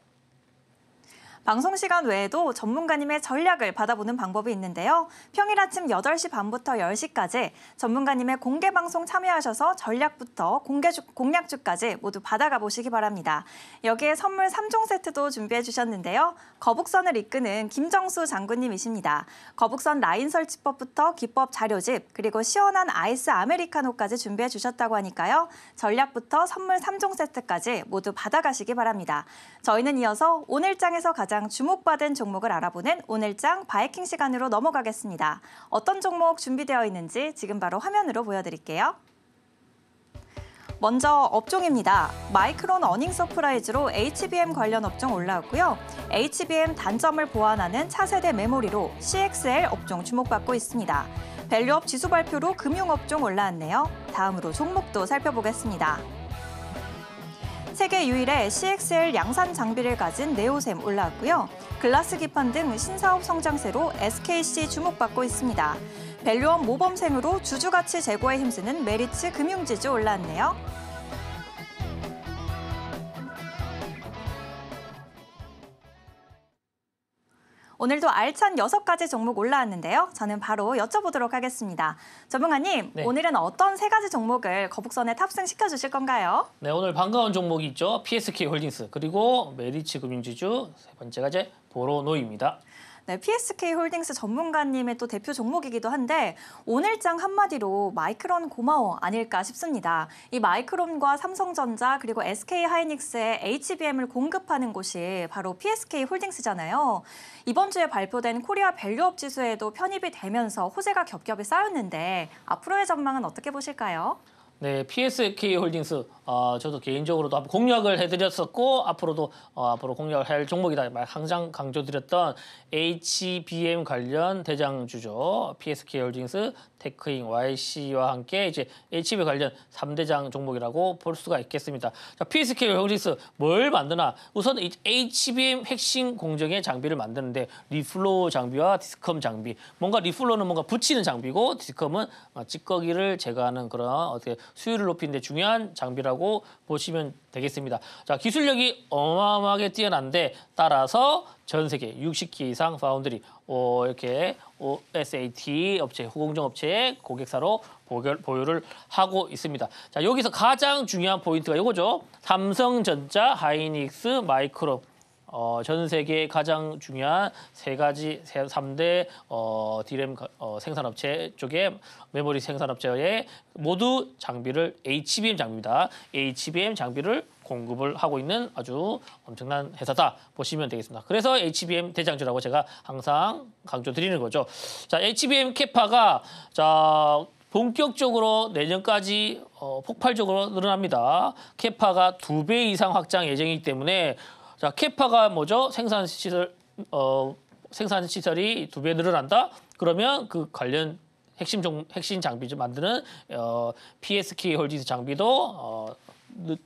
방송 시간 외에도 전문가님의 전략을 받아보는 방법이 있는데요. 평일 아침 8시 반부터 10시까지 전문가님의 공개 방송 참여하셔서 전략부터 공략주까지 모두 받아가 보시기 바랍니다. 여기에 선물 3종 세트도 준비해 주셨는데요. 거북선을 이끄는 김정수 장군님이십니다. 거북선 라인 설치법부터 기법 자료집, 그리고 시원한 아이스 아메리카노까지 준비해 주셨다고 하니까요. 전략부터 선물 3종 세트까지 모두 받아가시기 바랍니다. 저희는 이어서 오늘장에서 가장 주목받은 종목을 알아보는 오늘장 바이킹 시간으로 넘어가겠습니다. 어떤 종목 준비되어 있는지 지금 바로 화면으로 보여드릴게요. 먼저 업종입니다. 마이크론 어닝 서프라이즈로 HBM 관련 업종 올라왔고요. HBM 단점을 보완하는 차세대 메모리로 CXL 업종 주목받고 있습니다. 밸류업 지수 발표로 금융업종 올라왔네요. 다음으로 종목도 살펴보겠습니다. 세계 유일의 CXL 양산 장비를 가진 네오셈 올라왔고요. 글라스 기판 등 신사업 성장세로 SKC 주목받고 있습니다. 밸류업 모범생으로 주주가치 제고에 힘쓰는 메리츠 금융지주 올라왔네요. 오늘도 알찬 6가지 종목 올라왔는데요. 저는 바로 여쭤보도록 하겠습니다. 전문가님, 네. 오늘은 어떤 3가지 종목을 거북선에 탑승시켜 주실 건가요? 네, 오늘 반가운 종목이 있죠. PSK 홀딩스 그리고 메리츠 금융지주 세 번째가 이제 보로노입니다. 네, PSK 홀딩스 전문가님의 또 대표 종목이기도 한데 오늘장 한마디로 마이크론 고마워 아닐까 싶습니다. 이 마이크론과 삼성전자 그리고 SK하이닉스의 HBM을 공급하는 곳이 바로 PSK 홀딩스잖아요. 이번 주에 발표된 코리아 밸류업 지수에도 편입이 되면서 호재가 겹겹이 쌓였는데 앞으로의 전망은 어떻게 보실까요? 네, PSK 홀딩스 저도 개인적으로도 한번 공략을 해드렸었고 앞으로도 앞으로 공략을 할 종목이다 항상 강조드렸던 HBM 관련 대장주죠. PSK 홀딩스, 테크인, YC와 함께 이제 HBM 관련 3대장 종목이라고 볼 수가 있겠습니다. 자, PSK 홀딩스 뭘 만드나? 우선 HBM 핵심 공정의 장비를 만드는데 리플로우 장비와 디스컴 장비. 뭔가 리플로우는 뭔가 붙이는 장비고 디스컴은 찌꺼기를 제거하는 그런 어떻게 수율을 높이는 데 중요한 장비라고 보시면 되겠습니다. 자, 기술력이 어마어마하게 뛰어난데 따라서 전 세계 60개 이상 파운드리 이렇게 OSAT 업체, 후공정 업체의 고객사로 보유를 하고 있습니다. 자, 여기서 가장 중요한 포인트가 이거죠. 삼성전자, 하이닉스, 마이크론. 전 세계 가장 중요한 3대 디램 생산업체 쪽에 메모리 생산업체에 모두 장비를 HBM 장비입니다. HBM 장비를 공급을 하고 있는 아주 엄청난 회사다 보시면 되겠습니다. 그래서 HBM 대장주라고 제가 항상 강조드리는 거죠. 자, HBM 캐파가 본격적으로 내년까지 폭발적으로 늘어납니다. 캐파가 2배 이상 확장 예정이기 때문에 자, 캐파가 뭐죠? 생산 시설이 2배 늘어난다? 그러면 그 관련 핵심 장비 좀 만드는 PSK 홀딩스 장비도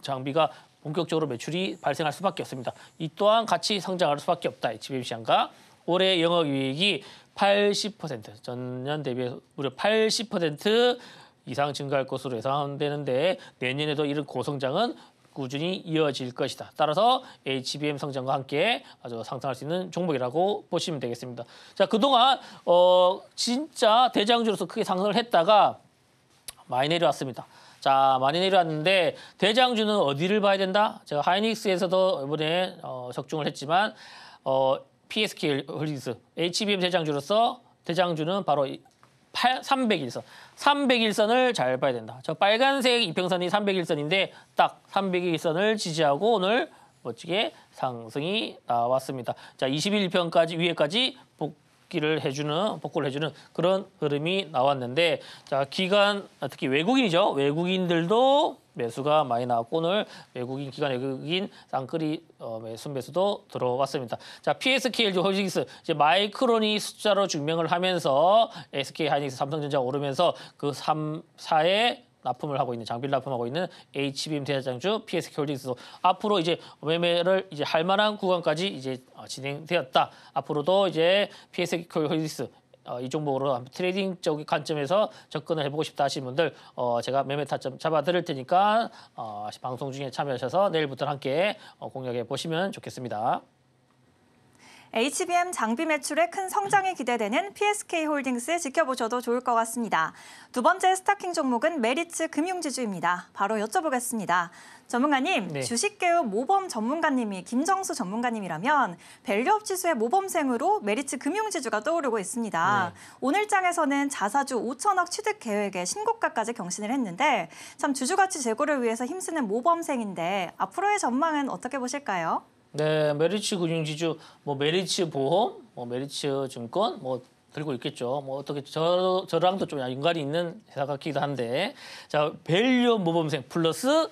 장비가 본격적으로 매출이 발생할 수밖에 없습니다. 이 또한 같이 성장할 수밖에 없다. HBM 시장과 올해 영업이익이 80% 전년 대비 무려 80% 이상 증가할 것으로 예상되는데 내년에도 이런 고성장은 꾸준히 이어질 것이다. 따라서 HBM 성장과 함께 아주 상승할 수 있는 종목이라고 보시면 되겠습니다. 자, 그동안 진짜 대장주로서 크게 상승을 했다가 많이 내려왔습니다. 자, 많이 내려왔는데 대장주는 어디를 봐야 된다? 제가 하이닉스에서도 이번에 적중을 했지만 PSK 홀딩스 HBM 대장주로서 대장주는 바로 301선. 301선을 잘 봐야 된다. 저 빨간색 이평선이 301선인데 딱 301선을 지지하고 오늘 멋지게 상승이 나왔습니다. 자, 21평까지 위에까지 복구를 해주는 그런 흐름이 나왔는데, 자, 기관 특히 외국인이죠. 외국인들도 매수가 많이 나왔고 오늘 외국인 쌍끌이 매수도 들어왔습니다. 자, PSKLG 홀딩스 이제 마이크론이 숫자로 증명을 하면서 SK하이닉스, 삼성전자 오르면서 그 3사에 납품을 하고 있는 장비를 납품하고 있는 HBM 대장주 PSK홀딩스도 앞으로 이제 매매를 이제 할 만한 구간까지 이제 진행되었다. 앞으로도 이제 PSK홀딩스 이 종목으로 트레이딩적 관점에서 접근을 해보고 싶다 하시는 분들 제가 매매 타점 잡아드릴 테니까 방송 중에 참여하셔서 내일부터 함께 공략해 보시면 좋겠습니다. HBM 장비 매출의 큰 성장이 기대되는 PSK홀딩스 지켜보셔도 좋을 것 같습니다. 두 번째 스타킹 종목은 메리츠 금융지주입니다. 바로 여쭤보겠습니다. 전문가님, 네. 주식계의 모범 전문가님이 김정수 전문가님이라면 밸류업 지수의 모범생으로 메리츠 금융지주가 떠오르고 있습니다. 네. 오늘 장에서는 자사주 5천억 취득 계획에 신고가까지 경신을 했는데 참 주주가치 제고를 위해서 힘쓰는 모범생인데 앞으로의 전망은 어떻게 보실까요? 네, 메리츠 금융지주, 메리츠 보험, 메리츠 증권, 들고 있겠죠. 어떻게 저랑도 좀 연관이 있는 회사 같기도 한데, 자, 밸류 모범생 플러스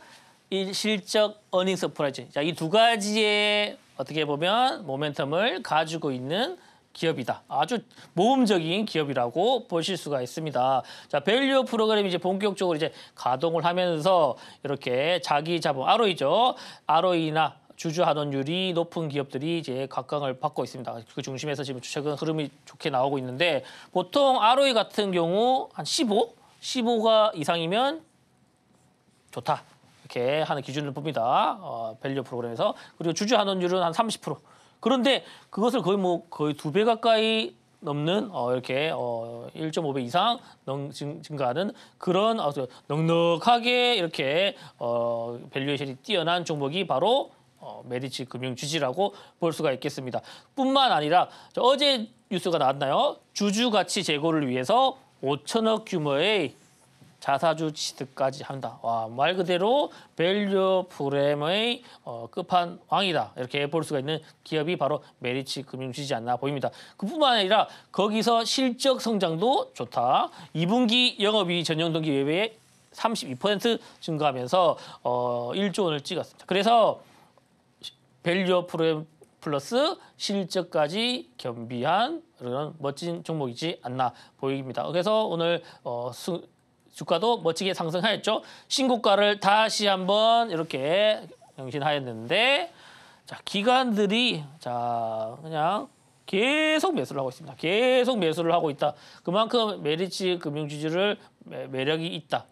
실적 어닝 서프라이즈. 자, 이 두 가지의 어떻게 보면 모멘텀을 가지고 있는 기업이다. 아주 모범적인 기업이라고 보실 수가 있습니다. 자, 밸류 프로그램이 이제 본격적으로 이제 가동을 하면서 이렇게 자기 자본 ROE죠. ROE나 주주 환원율이 높은 기업들이 이제 각광을 받고 있습니다. 그 중심에서 지금 최근 흐름이 좋게 나오고 있는데 보통 ROE 같은 경우 한 15가 이상이면 좋다. 이렇게 하는 기준을 봅니다. 밸류 프로그램에서. 그리고 주주 환원율은 한 30%. 그런데 그것을 거의 2배 가까이 넘는 이렇게 1.5배 이상 증가하는 그런 넉넉하게 이렇게 밸류에이션이 뛰어난 종목이 바로 메리츠 금융지주라고 볼 수가 있겠습니다. 뿐만 아니라 어제 뉴스가 나왔나요? 주주 가치 제고를 위해서 5천억 규모의 자사주 취득까지 한다. 와, 말 그대로 밸류 프로그램의 끝판왕이다. 이렇게 볼 수가 있는 기업이 바로 메리츠 금융지주지 않나 보입니다. 그뿐만 아니라 거기서 실적 성장도 좋다. 2분기 영업이익 전년 동기 외에 32% 증가하면서 1조 원을 찍었습니다. 그래서 밸류 프로그램 플러스 실적까지 겸비한 그런 멋진 종목이지 않나 보입니다. 그래서 오늘 주가도 멋지게 상승하였죠. 신고가를 다시 한번 이렇게 경신하였는데, 자, 기관들이 그냥 계속 매수를 하고 있습니다. 계속 매수를 하고 있다. 그만큼 메리츠 금융지주를 매력이 있다.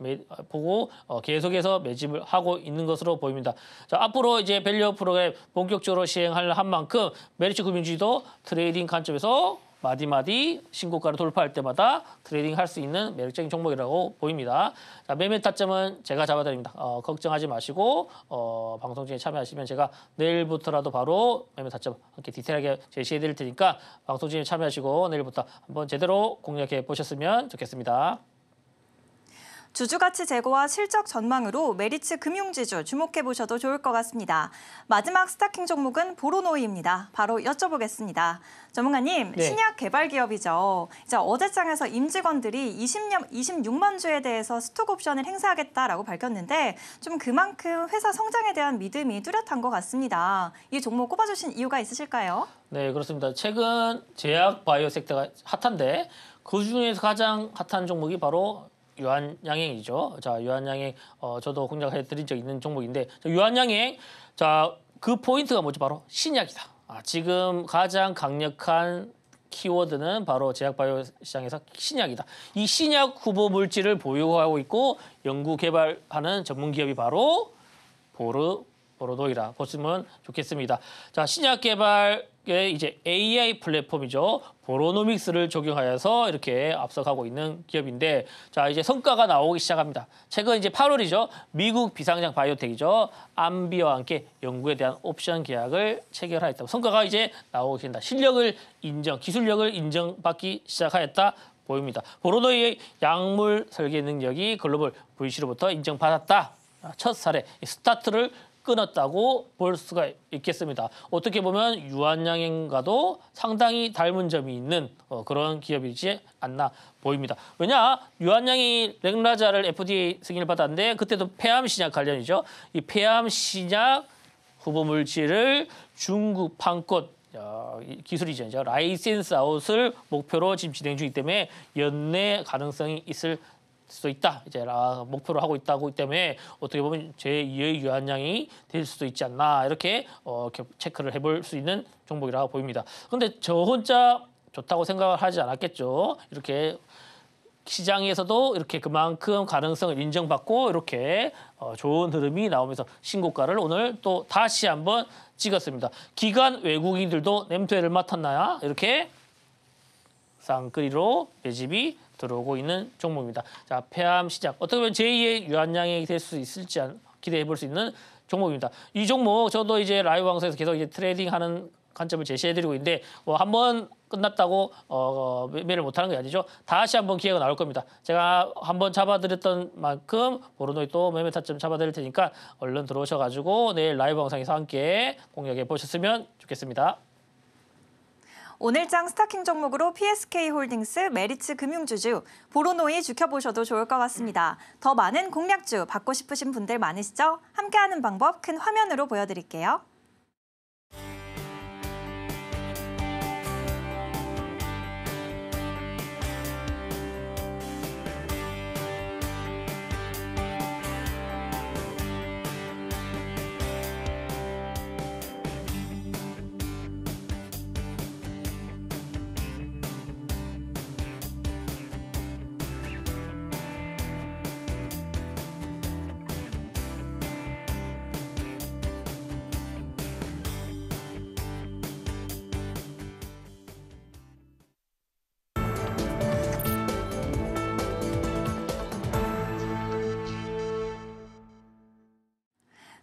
보고 계속해서 매집을 하고 있는 것으로 보입니다. 자, 앞으로 이제 밸류 프로그램 본격적으로 시행할 한 만큼 메리츠 금융지주도 트레이딩 관점에서 마디마디 신고가를 돌파할 때마다 트레이딩 할 수 있는 매력적인 종목이라고 보입니다. 자, 매매 타점은 제가 잡아드립니다. 걱정하지 마시고 방송 중에 참여하시면 제가 내일부터라도 바로 매매 타점 함께 디테일하게 제시해 드릴 테니까 방송 중에 참여하시고 내일부터 한번 제대로 공략해 보셨으면 좋겠습니다. 주주가치 제고와 실적 전망으로 메리츠 금융지주 주목해보셔도 좋을 것 같습니다. 마지막 스타킹 종목은 보로노이입니다. 바로 여쭤보겠습니다. 전문가님, 네. 신약 개발 기업이죠. 이제 어제장에서 임직원들이 26만 주에 대해서 스톡 옵션을 행사하겠다라고 밝혔는데 좀 그만큼 회사 성장에 대한 믿음이 뚜렷한 것 같습니다. 이 종목 꼽아주신 이유가 있으실까요? 네, 그렇습니다. 최근 제약 바이오 섹터가 핫한데 그중에서 가장 핫한 종목이 바로 유한양행이죠. 자, 유한양행 저도 공략해 드린 적 있는 종목인데 유한양행 그 포인트가 뭐죠? 바로 신약이다. 지금 가장 강력한 키워드는 바로 제약바이오 시장에서 신약이다. 이 신약 후보 물질을 보유하고 있고 연구 개발하는 전문 기업이 바로 보로노이라 보시면 좋겠습니다. 자, 신약 개발의 이제 AI 플랫폼이죠. 보로노믹스를 적용하여서 이렇게 앞서가고 있는 기업인데, 자, 이제 성과가 나오기 시작합니다. 최근 이제 8월이죠. 미국 비상장 바이오텍이죠. 암비와 함께 연구에 대한 옵션 계약을 체결하였다. 성과가 이제 나오게 된다. 실력을 기술력을 인정받기 시작하였다. 보입니다. 보로노의 약물 설계 능력이 글로벌 VC로부터 인정받았다. 첫 사례, 스타트를 끊었다고 볼 수가 있겠습니다. 어떻게 보면 유한양행과도 상당히 닮은 점이 있는 그런 기업이지 않나 보입니다. 왜냐? 유한양이 렉라자를 FDA 승인을 받았는데 그때도 폐암 신약 관련이죠. 이 폐암 신약 후보 물질을 중국 판권 기술이죠. 라이센스 아웃을 목표로 지금 진행 중이기 때문에 연내 가능성이 있을 수도 있다. 이제 목표로 하고 있다고 때문에 어떻게 보면 제2의 유한양이 될 수도 있지 않나 이렇게 체크를 해볼 수 있는 종목이라고 보입니다. 그런데 저 혼자 좋다고 생각을 하지 않았겠죠. 이렇게 시장에서도 이렇게 그만큼 가능성을 인정받고 이렇게 좋은 흐름이 나오면서 신고가를 오늘 또 다시 한번 찍었습니다. 기관 외국인들도 냄새를 맡았나요? 이렇게 쌍끌이로 매집이 들어오고 있는 종목입니다. 자, 폐암 시작. 어떻게 보면 제2의 유한양이 될 수 있을지 기대해 볼 수 있는 종목입니다. 이 종목 저도 이제 라이브 방송에서 계속 이제 트레이딩하는 관점을 제시해드리고 있는데 한번 끝났다고 매매를 못하는 게 아니죠. 다시 한번 기회가 나올 겁니다. 제가 한번 잡아드렸던 만큼 보르노이 또 매매 타점 잡아드릴 테니까 얼른 들어오셔가지고 내일 라이브 방송에서 함께 공략해 보셨으면 좋겠습니다. 오늘장 스타킹 종목으로 PSK홀딩스, 메리츠 금융주주, 보로노이 지켜보셔도 좋을 것 같습니다. 더 많은 공략주 받고 싶으신 분들 많으시죠? 함께하는 방법 큰 화면으로 보여드릴게요.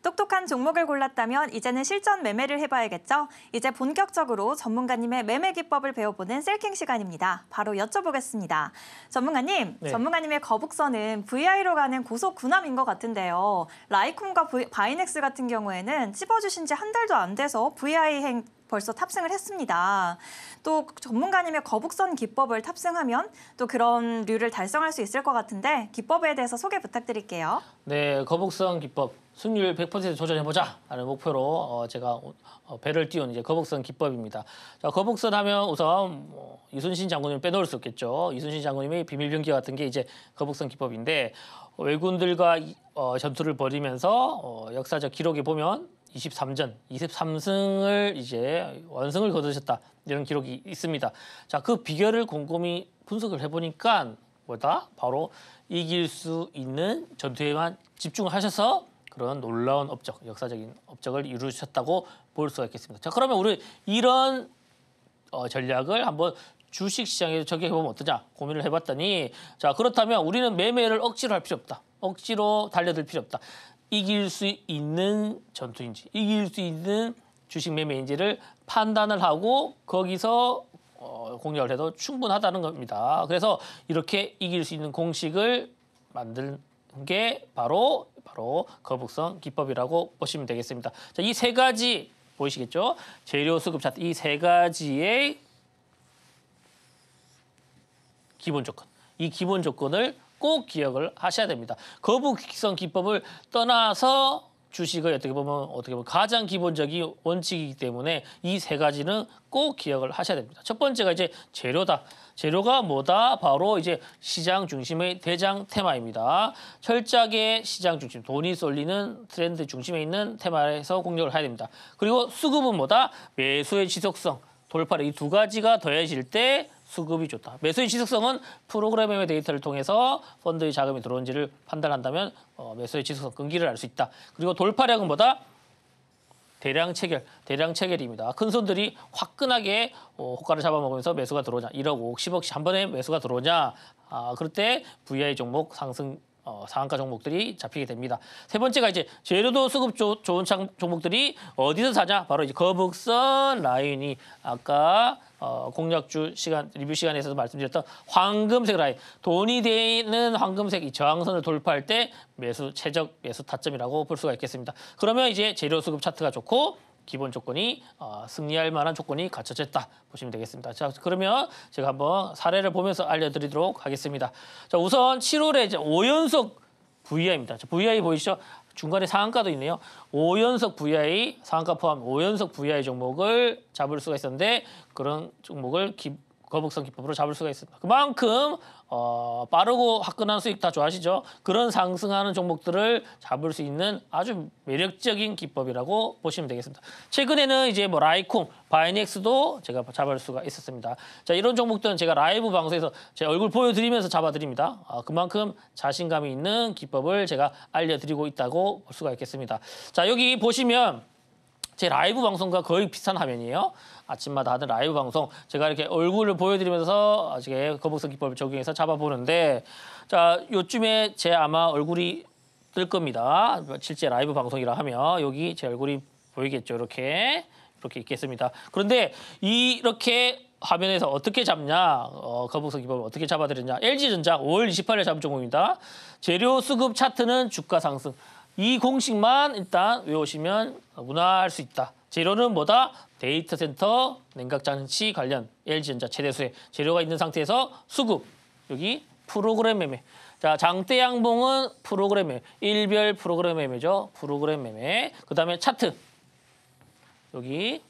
똑똑한 종목을 골랐다면 이제는 실전 매매를 해봐야겠죠? 이제 본격적으로 전문가님의 매매 기법을 배워보는 셀킹 시간입니다. 바로 여쭤보겠습니다. 전문가님, 네. 전문가님의 거북선은 VI로 가는 고속 군함인 것 같은데요. 라이콤과 바이넥스 같은 경우에는 찝어주신 지 한 달도 안 돼서 VI행 벌써 탑승을 했습니다. 또 전문가님의 거북선 기법을 탑승하면 또 그런 류를 달성할 수 있을 것 같은데 기법에 대해서 소개 부탁드릴게요. 네, 거북선 기법 승률 100% 도전해보자 하는 목표로 제가 배를 띄운 이제 거북선 기법입니다. 자, 거북선 하면 우선 이순신 장군님 빼놓을 수 없겠죠. 이순신 장군님의 비밀병기 같은 게 이제 거북선 기법인데 왜군들과 전투를 벌이면서 역사적 기록에 보면 23전, 23승을 이제 완승을 거두셨다 이런 기록이 있습니다. 자, 그 비결을 곰곰이 분석을 해보니까 뭐다? 바로 이길 수 있는 전투에만 집중하셔서 그런 놀라운 업적, 역사적인 업적을 이루셨다고 볼 수가 있겠습니다. 자, 그러면 우리 이런 전략을 한번 주식시장에 적용해보면 어떠냐 고민을 해봤더니 자, 그렇다면 우리는 매매를 억지로 할 필요 없다. 억지로 달려들 필요 없다. 이길 수 있는 전투인지, 이길 수 있는 주식 매매인지를 판단을 하고 거기서 공략을 해도 충분하다는 겁니다. 그래서 이렇게 이길 수 있는 공식을 만든 게 바로 거북선 기법이라고 보시면 되겠습니다. 자, 이 세 가지 보이시겠죠? 재료 수급 차트 이 세 가지의 기본 조건, 이 기본 조건을 꼭 기억을 하셔야 됩니다. 거북선 기법을 떠나서 주식의 어떻게 보면 가장 기본적인 원칙이기 때문에 이 세 가지는 꼭 기억을 하셔야 됩니다. 첫 번째가 이제 재료다. 재료가 뭐다? 바로 이제 시장 중심의 대장 테마입니다. 철저하게 시장 중심, 돈이 쏠리는 트렌드 중심에 있는 테마에서 공략을 해야 됩니다. 그리고 수급은 뭐다? 매수의 지속성, 돌파력 이 두 가지가 더해질 때 수급이 좋다. 매수의 지속성은 프로그램의 데이터를 통해서 펀드의 자금이 들어온지를 판단한다면 매수의 지속성 끈기를 알 수 있다. 그리고 돌파력은 뭐다? 대량 체결입니다. 큰 손들이 화끈하게 호가를 잡아먹으면서 매수가 들어오냐. 1억, 5억, 10억씩 한 번에 매수가 들어오냐. 그럴 때 VI 종목 상승 상한가 종목들이 잡히게 됩니다. 세 번째가 이제 재료도 수급 좋은 종목들이 어디서 사냐? 바로 이제 거북선 라인이 아까 공략주 시간 리뷰 시간에서도 말씀드렸던 황금색 라인, 돈이 되는 황금색 이 저항선을 돌파할 때 최적 매수 타점이라고 볼 수가 있겠습니다. 그러면 이제 재료 수급 차트가 좋고 기본 조건이 승리할 만한 조건이 갖춰졌다 보시면 되겠습니다. 자, 그러면 제가 한번 사례를 보면서 알려드리도록 하겠습니다. 자, 우선 7월에 이제 5연속 VI입니다. 자, VI 보이시죠? 중간에 상한가도 있네요. 5연속 VI, 상한가 포함 5연속 VI 종목을 잡을 수가 있었는데 그런 종목을 거북선 기법으로 잡을 수가 있습니다. 그만큼 빠르고 화끈한 수익 다 좋아하시죠? 그런 상승하는 종목들을 잡을 수 있는 아주 매력적인 기법이라고 보시면 되겠습니다. 최근에는 이제 뭐 라이콩, 바이넥스도 제가 잡을 수가 있었습니다. 자, 이런 종목들은 제가 라이브 방송에서 제 얼굴 보여드리면서 잡아드립니다. 그만큼 자신감이 있는 기법을 제가 알려드리고 있다고 볼 수가 있겠습니다. 자, 여기 보시면 제 라이브 방송과 거의 비슷한 화면이에요. 아침마다 하는 라이브 방송. 제가 이렇게 얼굴을 보여드리면서 이제 거북선 기법을 적용해서 잡아보는데, 자, 요쯤에 제 아마 얼굴이 뜰 겁니다. 실제 라이브 방송이라 하면 여기 제 얼굴이 보이겠죠. 이렇게 있겠습니다. 그런데 이렇게 화면에서 어떻게 잡냐, 거북선 기법을 어떻게 잡아드렸냐. LG전자 5월 28일 잡은 종목입니다. 재료 수급 차트는 주가 상승. 이 공식만 일단 외우시면 무난할 수 있다. 재료는 뭐다? 데이터 센터, 냉각장치 관련 LG전자 최대수의 재료가 있는 상태에서 수급, 여기 프로그램 매매. 자, 장대 양봉은 프로그램 매매, 일별 프로그램 매매죠. 프로그램 매매. 그다음에 차트. 여기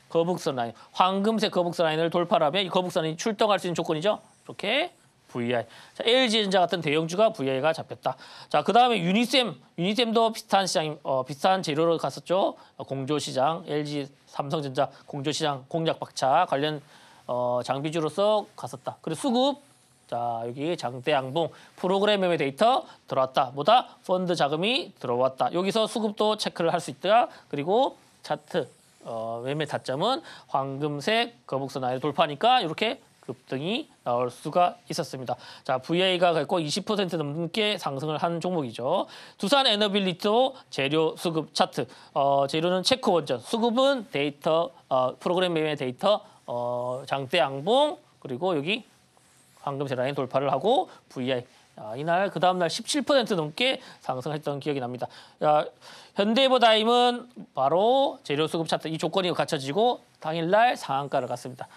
거북선 라인, 황금색 거북선 라인을 돌파하면 이 거북선이 출동할 수 있는 조건이죠. 이렇게 VI. 자, LG전자 같은 대형주가 VI가 잡혔다. 자, 그다음에 유니셈도 비슷한 시장, 비슷한 재료로 갔었죠. 공조시장, LG, 삼성전자 공조시장 공략 박차 관련 장비주로서 갔었다. 그리고 수급, 자, 여기 장대 양봉 프로그램 매매 데이터 들어왔다. 뭐다? 펀드 자금이 들어왔다. 여기서 수급도 체크를 할 수 있다. 그리고 차트 매매 타점은 황금색 거북선 라인을 돌파하니까 이렇게 급등이 나올 수가 있었습니다. 자, VI가 있고 20% 넘게 상승을 한 종목이죠. 두산 에너빌리티도 재료 수급 차트. 재료는 체크 원전, 수급은 데이터, 프로그램 매매 데이터, 장대 양봉, 그리고 여기 황금색 라인 돌파를 하고 VI. 이날 그 다음 날 17% 넘게 상승했던 기억이 납니다. 현대해버다임은 바로 재료 수급 차트 이 조건이 갖춰지고 당일날 상한가를 갔습니다.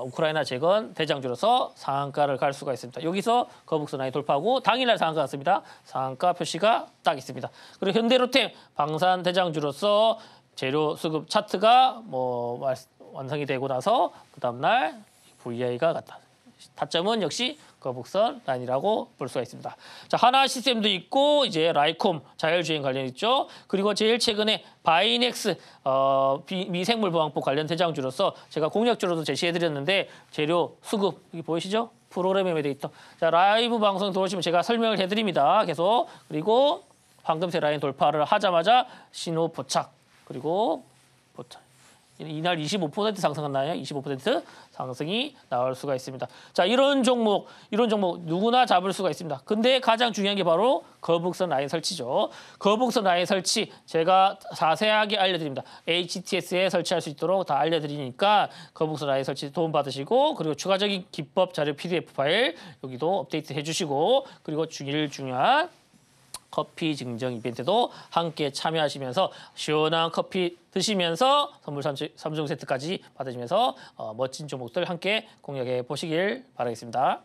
우크라이나 재건 대장주로서 상한가를 갈 수가 있습니다. 여기서 거북선 라인 돌파하고 당일날 상한가 갔습니다. 상한가 표시가 딱 있습니다. 그리고 현대로템 방산 대장주로서 재료 수급 차트가 완성이 되고 나서 그 다음날 VI가 갔다. 타점은 역시 거북선 라인이라고 볼 수가 있습니다. 자, 하나 시스템도 있고 이제 라이콤 자율주행 관련 있죠. 그리고 제일 최근에 바이넥스 미생물 보안법 관련 대장주로서 제가 공략주로도 제시해드렸는데 재료 수급 여기 보이시죠? 프로그램 매매 데이터. 자, 라이브 방송 들어오시면 제가 설명을 해드립니다. 계속. 그리고 황금색 라인 돌파를 하자마자 신호 포착. 그리고 포착. 이날 25% 상승했나요? 25% 상승이 나올 수가 있습니다. 자, 이런 종목 누구나 잡을 수가 있습니다. 근데 가장 중요한 게 바로 거북선 라인 설치죠. 거북선 라인 설치 제가 자세하게 알려드립니다. HTS에 설치할 수 있도록 다 알려드리니까 거북선 라인 설치 도움 받으시고 그리고 추가적인 기법 자료 PDF 파일 여기도 업데이트 해주시고 그리고 제일 중요한 커피 증정 이벤트도 함께 참여하시면서 시원한 커피 드시면서 선물 3종 세트까지 받으시면서 멋진 종목들 함께 공략해 보시길 바라겠습니다.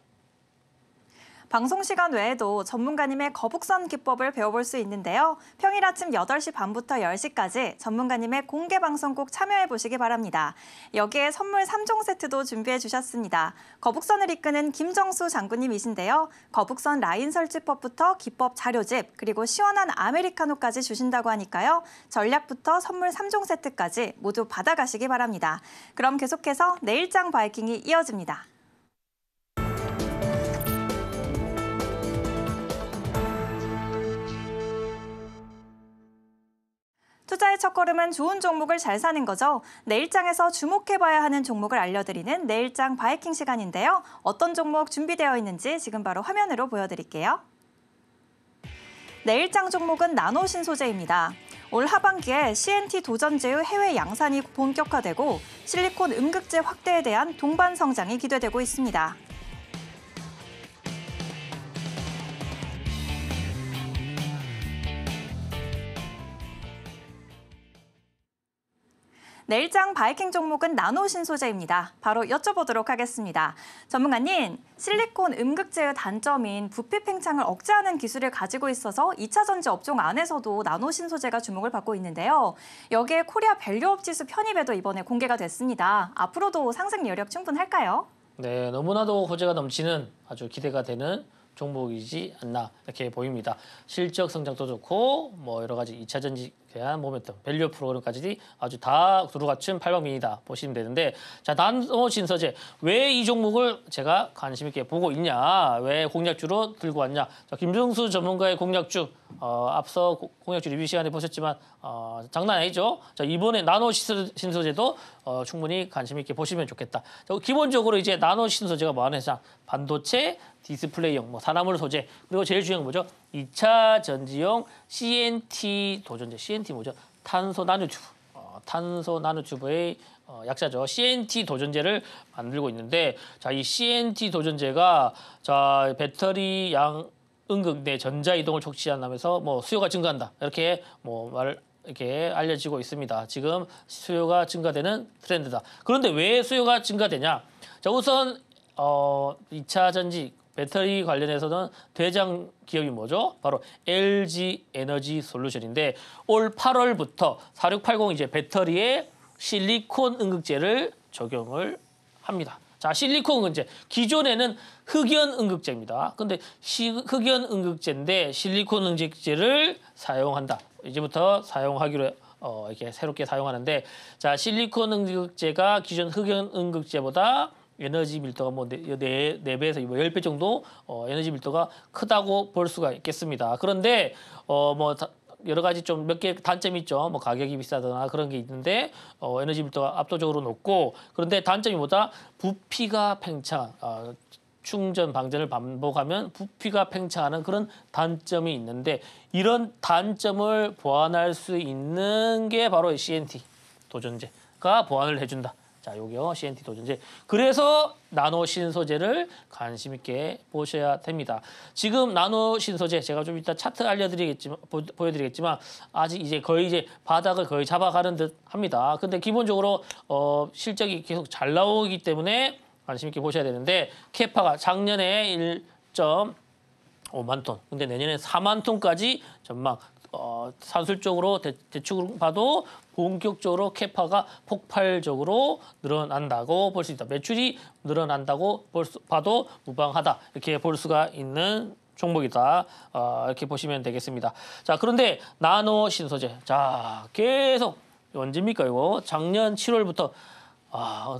방송 시간 외에도 전문가님의 거북선 기법을 배워볼 수 있는데요. 평일 아침 8시 반부터 10시까지 전문가님의 공개 방송 꼭 참여해 보시기 바랍니다. 여기에 선물 3종 세트도 준비해 주셨습니다. 거북선을 이끄는 김정수 장군님이신데요. 거북선 라인 설치법부터 기법 자료집 그리고 시원한 아메리카노까지 주신다고 하니까요. 전략부터 선물 3종 세트까지 모두 받아가시기 바랍니다. 그럼 계속해서 내일장 바이킹이 이어집니다. 투자의 첫걸음은 좋은 종목을 잘 사는 거죠. 내일장에서 주목해봐야 하는 종목을 알려드리는 내일장 바이킹 시간인데요. 어떤 종목 준비되어 있는지 지금 바로 화면으로 보여드릴게요. 내일장 종목은 나노 신소재입니다. 올 하반기에 CNT 도전제의 해외 양산이 본격화되고 실리콘 음극재 확대에 대한 동반 성장이 기대되고 있습니다. 내일장 바이킹 종목은 나노 신소재입니다. 바로 여쭤보도록 하겠습니다. 전문가님, 실리콘 음극재의 단점인 부피 팽창을 억제하는 기술을 가지고 있어서 2차 전지 업종 안에서도 나노 신소재가 주목을 받고 있는데요. 여기에 코리아 밸류업 지수 편입에도 이번에 공개가 됐습니다. 앞으로도 상승 여력 충분할까요? 네, 너무나도 호재가 넘치는 아주 기대가 되는 종목이지 않나 이렇게 보입니다. 실적 성장도 좋고 뭐 여러 가지 2차 전지에 대한 모멘텀, 밸류 프로그램까지 아주 다 두루갖춘 팔방미이다 보시면 되는데, 자, 나노 신소재 왜 이 종목을 제가 관심 있게 보고 있냐, 왜 공략주로 들고 왔냐. 자, 김정수 전문가의 공략주 앞서 공략주 리뷰 시간에 보셨지만 장난 아니죠. 자, 이번에 나노 신소재도 충분히 관심 있게 보시면 좋겠다. 자, 기본적으로 이제 나노 신소재가 뭐 하는 회사? 반도체, 디스플레이용, 뭐 산화물 소재, 그리고 제일 중요한 건 뭐죠? 2차 전지용 CNT 도전제. CNT 뭐죠? 탄소 나노튜브. 탄소 나노튜브의 약자죠. CNT 도전제를 만들고 있는데, 자, 이 CNT 도전제가 자, 배터리 양 응급 내 전자 이동을 촉진하면서 뭐 수요가 증가한다. 이렇게 이렇게 알려지고 있습니다. 지금 수요가 증가되는 트렌드다. 그런데 왜 수요가 증가되냐? 자, 우선 2차 전지 배터리 관련해서는 대장 기업이 뭐죠? 바로 LG 에너지 솔루션인데, 올 8월부터 4680 이제 배터리에 실리콘 응극제를 적용을 합니다. 자, 실리콘 응극제. 기존에는 흑연 응극제입니다. 근데 흑연 응극제인데 실리콘 응극제를 사용한다. 이제부터 사용하기로 이렇게 새롭게 사용하는데, 자, 실리콘 응극제가 기존 흑연 응극제보다 에너지 밀도가 뭐 4배에서 10배 정도 에너지 밀도가 크다고 볼 수가 있겠습니다. 그런데 뭐 여러 가지 좀 몇 개 단점이 있죠. 뭐 가격이 비싸거나 그런 게 있는데 에너지 밀도가 압도적으로 높고, 그런데 단점이 뭐다? 부피가 팽창, 충전 방전을 반복하면 부피가 팽창하는 그런 단점이 있는데, 이런 단점을 보완할 수 있는 게 바로 CNT 도전제가 보완을 해준다. 자, 요게요, CNT 도전제. 그래서 나노 신소재를 관심 있게 보셔야 됩니다. 지금 나노 신소재 제가 좀 이따 차트 보여드리겠지만 아직 이제 거의 이제 바닥을 거의 잡아가는 듯 합니다. 근데 기본적으로 실적이 계속 잘 나오기 때문에 관심 있게 보셔야 되는데, 캐파가 작년에 1.5만 톤, 근데 내년에 4만 톤까지 전망. 산술적으로 대충 봐도 본격적으로 캐파가 폭발적으로 늘어난다고 볼 수 있다. 매출이 늘어난다고 봐도 무방하다. 이렇게 볼 수가 있는 종목이다. 이렇게 보시면 되겠습니다. 자, 그런데 나노 신소재. 자, 계속 언제입니까 이거? 작년 7월부터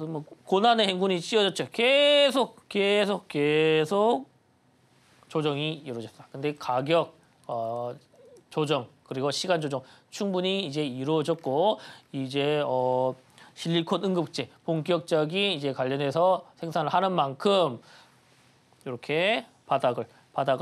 뭐 고난의 행군이 씌워졌죠. 계속 조정이 이루어졌다. 근데 가격 조정 그리고 시간 조정 충분히 이제 이루어졌고, 이제 실리콘 응급제 본격적인 이제 관련해서 생산을 하는 만큼 이렇게 바닥을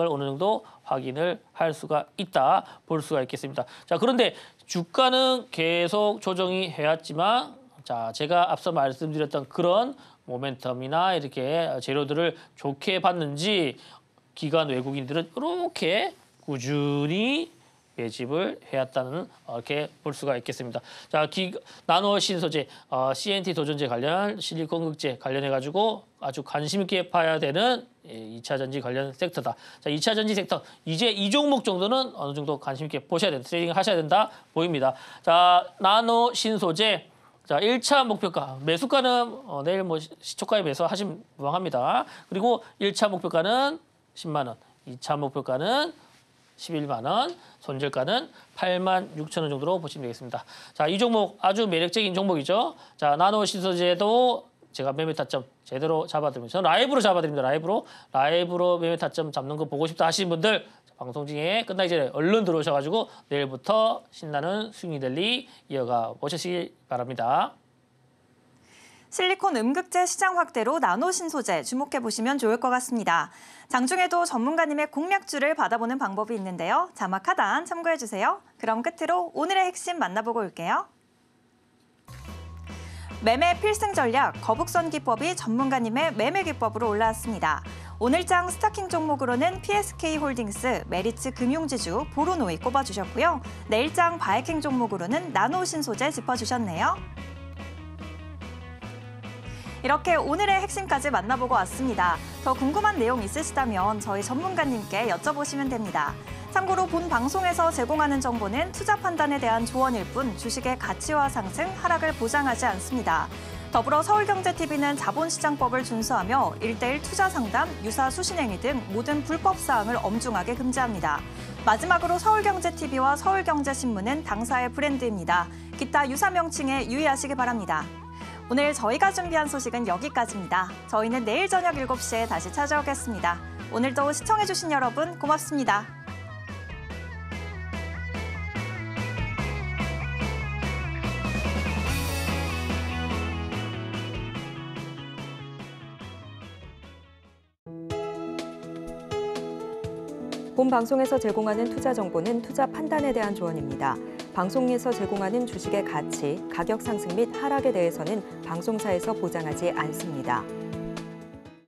어느 정도 확인을 할 수가 있다 볼 수가 있겠습니다. 자, 그런데 주가는 계속 조정이 해왔지만, 자, 제가 앞서 말씀드렸던 그런 모멘텀이나 이렇게 재료들을 좋게 봤는지 기관 외국인들은 이렇게 꾸준히 매집을 해왔다는 이렇게 볼 수가 있겠습니다. 자, 나노 신소재, CNT 도전제 관련, 실리콘 극제 관련해 가지고 아주 관심 있게 봐야 되는 2차 전지 관련 섹터다. 자, 2차 전지 섹터 이제 이 종목 정도는 어느 정도 관심 있게 보셔야 된다, 트레이딩 하셔야 된다 보입니다. 자, 나노 신소재. 자, 1차 목표가, 매수가는 내일 뭐 시초가에 매수하시면 무방합니다. 그리고 1차 목표가는 10만 원, 2차 목표가는 11만 원, 손절가는 8만 6천 원 정도로 보시면 되겠습니다. 자, 이 종목 아주 매력적인 종목이죠. 자, 나노 신소재도 제가 매매 타점 제대로 잡아드립니다. 저는 라이브로 잡아드립니다. 라이브로 매매 타점 잡는 거 보고 싶다 하시는 분들, 방송 중에 끝나기 전에 얼른 들어오셔가지고 내일부터 신나는 스윙 랠리 이어가 보시길 바랍니다. 실리콘 음극재 시장 확대로 나노 신소재 주목해 보시면 좋을 것 같습니다. 장중에도 전문가님의 공략주를 받아보는 방법이 있는데요. 자막 하단 참고해 주세요. 그럼 끝으로 오늘의 핵심 만나보고 올게요. 매매 필승 전략, 거북선 기법이 전문가님의 매매 기법으로 올라왔습니다. 오늘장 스타킹 종목으로는 PSK홀딩스, 메리츠 금융지주, 보르노이 꼽아주셨고요. 내일장 바이킹 종목으로는 나노 신소재 짚어주셨네요. 이렇게 오늘의 핵심까지 만나보고 왔습니다. 더 궁금한 내용 있으시다면 저희 전문가님께 여쭤보시면 됩니다. 참고로 본 방송에서 제공하는 정보는 투자 판단에 대한 조언일 뿐 주식의 가치와 상승, 하락을 보장하지 않습니다. 더불어 서울경제TV는 자본시장법을 준수하며 1:1 투자 상담, 유사 수신행위 등 모든 불법 사항을 엄중하게 금지합니다. 마지막으로 서울경제TV와 서울경제신문은 당사의 브랜드입니다. 기타 유사 명칭에 유의하시기 바랍니다. 오늘 저희가 준비한 소식은 여기까지입니다. 저희는 내일 저녁 7시에 다시 찾아오겠습니다. 오늘도 시청해주신 여러분 고맙습니다. 본 방송에서 제공하는 투자 정보는 투자 판단에 대한 조언입니다. 방송에서 제공하는 주식의 가치, 가격 상승 및 하락에 대해서는 방송사에서 보장하지 않습니다.